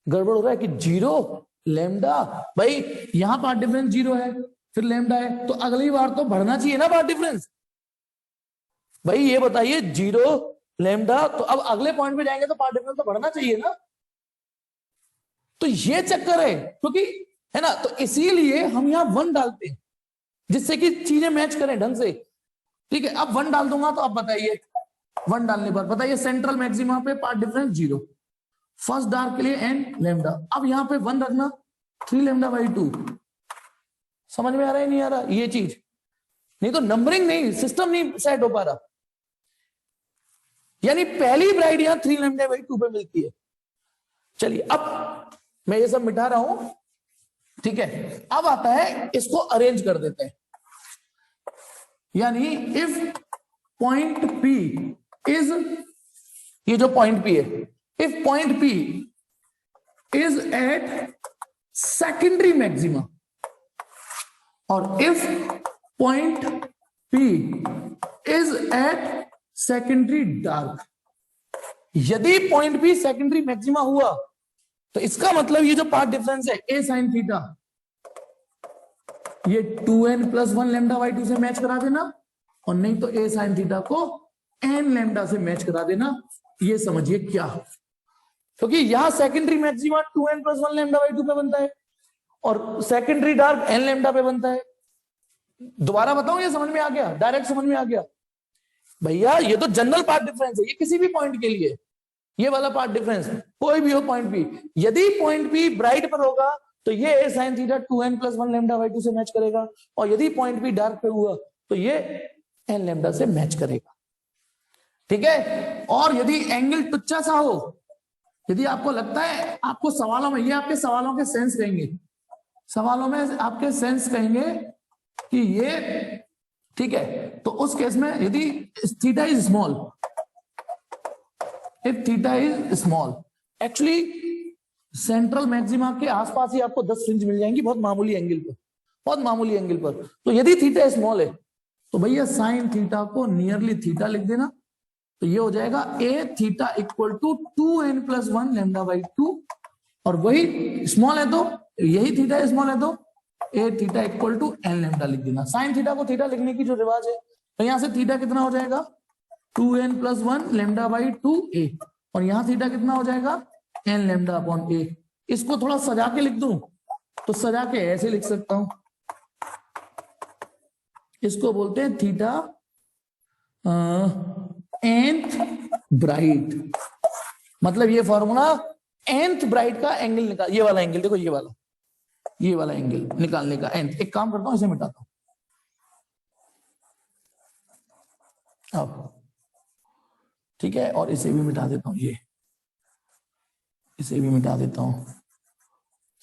A: गड़बड़ हो रहा है कि 0 लैम्डा, भाई यहां पाथ डिफरेंस 0 है, फिर लैम्डा है, तो अगली बार तो बढ़ना चाहिए ना पाथ डिफरेंस। भाई ये बताइए, 0 लैम्डा, तो अब अगले पॉइंट पे जाएंगे तो पाथ डिफरेंस तो बढ़ना चाहिए ना। तो ये चक्कर है, क्योंकि है ना, तो इसीलिए हम यहां 1 डालते हैं जिससे कि चीजें मैच करें ढंग से। ठीक है, अब 1 डाल दूंगा तो अब बताइए, 1 डालने पर बताइए सेंट्रल मैक्सिमा पे पाथ डिफरेंस 0, फर्स्ट डार्क के लिए n लैम्डा। अब यहां पे 1 रखना, 3 λ/2। समझ में आ रहा है नहीं आ रहा ये चीज? नहीं तो नंबरिंग नहीं, सिस्टम नहीं सेट हो पा रहा। यानी पहली ब्राइट यहां 3 λ/2 पे मिलती है। चलिए, अब मैं ये सब मिटा रहा हूं, ठीक है। अब आता है, इसको अरेंज कर देते हैं। यानी इफ पॉइंट P इज, ये जो पॉइंट P है, if point P is at secondary maxima, और if point P is at secondary dark. यदि पॉइंट P सेकेंडरी मैक्सिमा हुआ तो इसका मतलब ये जो पाथ डिफरेंस है a sin थीटा, ये 2n+1 λ/2 से मैच करा देना, और नहीं तो a sin थीटा को n लैम्डा से मैच करा देना। ये समझिए क्या, क्योंकि यहां सेकेंडरी मैक्सिमा 2n+1 λ/2 पे बनता है और सेकेंडरी डार्क n लैम्डा पे बनता है। दोबारा बताऊं, ये समझ में आ गया? डायरेक्ट समझ में आ गया? भैया ये तो जनरल पाथ डिफरेंस है, ये किसी भी पॉइंट के लिए, ये वाला पाथ डिफरेंस कोई भी हो पॉइंट P। यदि पॉइंट P ब्राइट पर होगा तो ये a sin थीटा 2n+1 λ/2 से मैच करेगा, और यदि पॉइंट P डार्क पे हुआ तो ये n लैम्डा से मैच करेगा। ठीक है, और यदि एंगल टुच्चा सा हो, यदि आपको लगता है, आपको सवालों में, ये आपके सवालों के सेंस कहेंगे, सवालों में आपके सेंस कहेंगे कि ये, ठीक है, तो उस केस में यदि theta is small, if theta is small, actually central maxima के आसपास ही आपको 10 फ्रिंज मिल जाएंगी, बहुत मामूली एंगल पर, बहुत मामूली एंगल पर। तो यदि थीटा स्मॉल है तो भैया साइन थीटा को नियरली थीटा लिख देना, तो ये हो जाएगा a theta equal to 2n+1 λ/2, और वही स्मॉल है तो यही थीटा स्मॉल है तो a theta equal to n lambda लिख देना। साइन थीटा को थीटा लिखने की जो रिवाज है, तो यहां से थीटा कितना हो जाएगा 2n+1 λ/2a, और यहां थीटा कितना हो जाएगा n λ/a। इसको थोड़ा सजा के लिख दूं तो सजा के ऐसे लिख सकता हूं, इसको बोलते हैं थीटा nth ब्राइट। मतलब ये फॉर्मूला nth ब्राइट का एंगल निकाल, ये वाला एंगल देखो, ये वाला एंगल निकालने का nth। एक काम करता हूं, इसे मिटाता हूं। अब ठीक है, और इसे भी मिटा देता हूं, ये इसे भी मिटा देता हूं।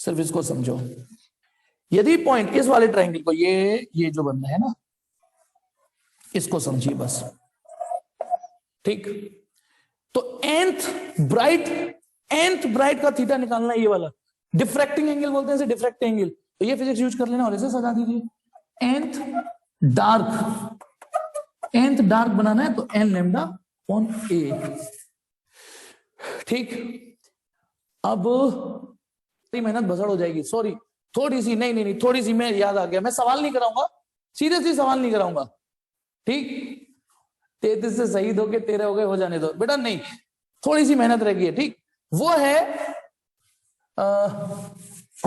A: सिर्फ इसको समझो। यदि पॉइंट इस वाले ट्रायंगल को ये जो बन रहा है ना, इसको समझिए बस, ठीक। तो nth ब्राइट का थीटा निकालना है, ये वाला डिफ्रैक्टिंग एंगल बोलते हैं इसे, डिफ्रैक्टिंग एंगल। तो ये फिजिक्स यूज कर लेना और इसे सजा दीजिए। nth डार्क बनाना है तो n लैम्डा अपॉन a, ठीक। अब मेहनत भसड़ हो जाएगी, सॉरी, थोड़ी सी, नहीं थोड़ी सी, मैं याद आ गया, मैं सवाल नहीं कराऊंगा, सीरियसली सवाल नहीं कराऊंगा, ठीक। 33 से शहीद होके 13 हो गए, हो जाने दो बेटा, नहीं, थोड़ी सी मेहनत रह गई है, ठीक। वो है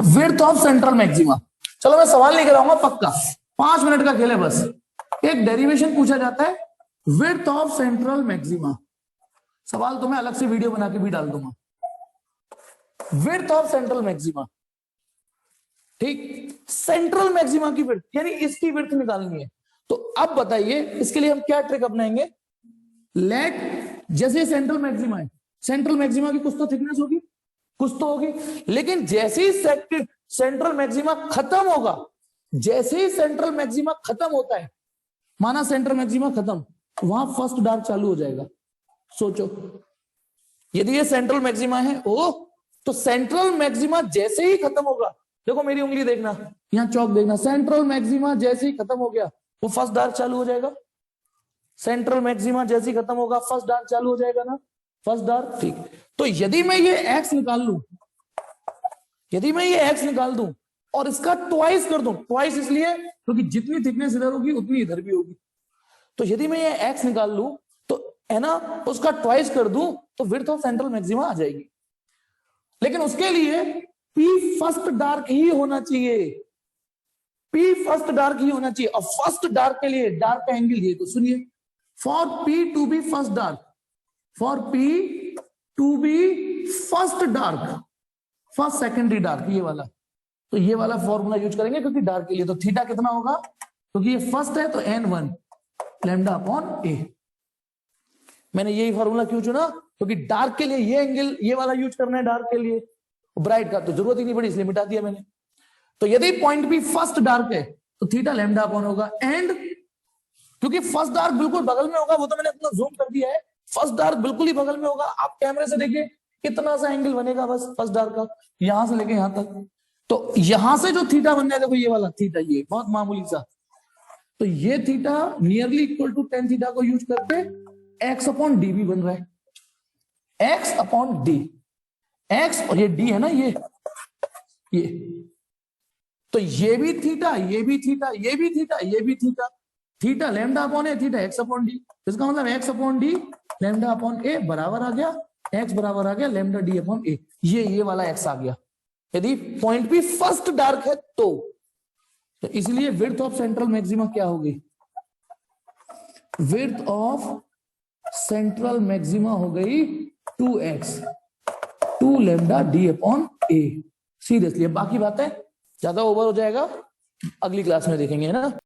A: विड्थ ऑफ सेंट्रल मैक्सिमा। चलो मैं सवाल नहीं कराऊंगा, पक्का 5 मिनट का खेल है बस। एक डेरिवेशन पूछा जाता है विड्थ ऑफ सेंट्रल मैक्सिमा, सवाल तो मैं अलग से वीडियो बना के भी डाल दूंगा। विड्थ ऑफ सेंट्रल मैक्सिमा, ठीक। सेंट्रल मैक्सिमा की विड्थ यानी इसकी विड्थ निकालनी है। तो अब बताइए इसके लिए हम क्या ट्रिक अपनाएंगे। लेट, जैसे सेंट्रल मैक्सिमा है, सेंट्रल मैक्सिमा की कुछ तो थिकनेस होगी, कुछ तो होगी, लेकिन जैसे ही सेंट्रल मैक्सिमा खत्म होगा, जैसे ही सेंट्रल मैक्सिमा खत्म होता है, माना सेंट्रल मैक्सिमा खत्म, वहां फर्स्ट डार्क चालू हो जाएगा। सोचो, यदि ये सेंट्रल मैक्सिमा है ओ, तो सेंट्रल मैक्सिमा जैसे ही खत्म होगा, देखो मेरी उंगली देखना, यहां चौक देखना, सेंट्रल मैक्सिमा जैसे ही खत्म हो गया वो फर्स्ट डार्क चालू हो जाएगा। सेंट्रल मैक्सिमा जैसे ही खत्म होगा फर्स्ट डार्क चालू हो जाएगा ना, फर्स्ट डार्क, ठीक। तो यदि मैं ये एक्स निकाल लूं, यदि मैं ये एक्स निकाल दूं और इसका ट्वाइस कर दूं, ट्वाइस इसलिए क्योंकि जितनी थिकनेस इधर होगी उतनी इधर भी होगी, तो यदि मैं ये एक्स निकाल लूं तो है ना, उसका ट्वाइस कर दूं तो विड्थ ऑफ सेंट्रल मैक्सिमा आ जाएगी। लेकिन उसके लिए P फर्स्ट डार्क ही होना चाहिए, P फर्स्ट डार्क ही होना चाहिए। और फर्स्ट डार्क के लिए डार्क का एंगल ये, तो सुनिए, for P to be first dark, for P to be first dark, first secondary dark, ये वाला, तो ये वाला फॉर्मूला यूज करेंगे क्योंकि डार्क के लिए। तो थीटा कितना होगा, क्योंकि ये फर्स्ट है तो n1 लैम्डा अपॉन a। मैंने यही फॉर्मूला क्यों चुना, क्योंकि डार्क के लिए ये एंगल, ये वाला यूज करना है डार्क के लिए, ब्राइट का तो जरूरत ही नहीं पड़ी, इसलिए मिटा दिया मैंने। तो यदि पॉइंट भी फर्स्ट डार्क है तो थीटा लैम्डा अपॉन होगा, एंड क्योंकि फर्स्ट डार्क बिल्कुल बगल में होगा, वो तो मैंने अपना जूम कर दिया है, फर्स्ट डार्क बिल्कुल ही बगल में होगा। आप कैमरे से देखिए कितना सा एंगल बनेगा बस फर्स्ट डार्क का, यहां से लेके यहां तक। तो यहां से जो थीटा बनना है, देखो ये वाला थीटा, ये बहुत मामूली सा, तो ये theta nearly equal to tan theta को यूज करके एक्स अपॉन डी भी बन रहा है, एक्स अपॉन डी, एक्स और ये डी है ना, ये तो ये भी थीटा, ये भी थीटा, ये भी थीटा, ये भी theta, theta lambda upon a, theta x upon d. इसका मतलब x upon d lambda upon a बराबर आ गया, एक्स बराबर आ गया लैम्डा डी अपॉन ए, ये वाला एक्स आ गया यदि पॉइंट भी फर्स्ट डार्क है तो इसलिए विड्थ ऑफ सेंट्रल मैक्सिमा क्या होगी, विड्थ ऑफ सेंट्रल मैक्सिमा हो गई 2x 2 लैम्डा डी अपॉन ए। सीरियसली, बाकी बातें ज्यादा ओवर हो जाएगा, अगली क्लास में देखेंगे, है ना।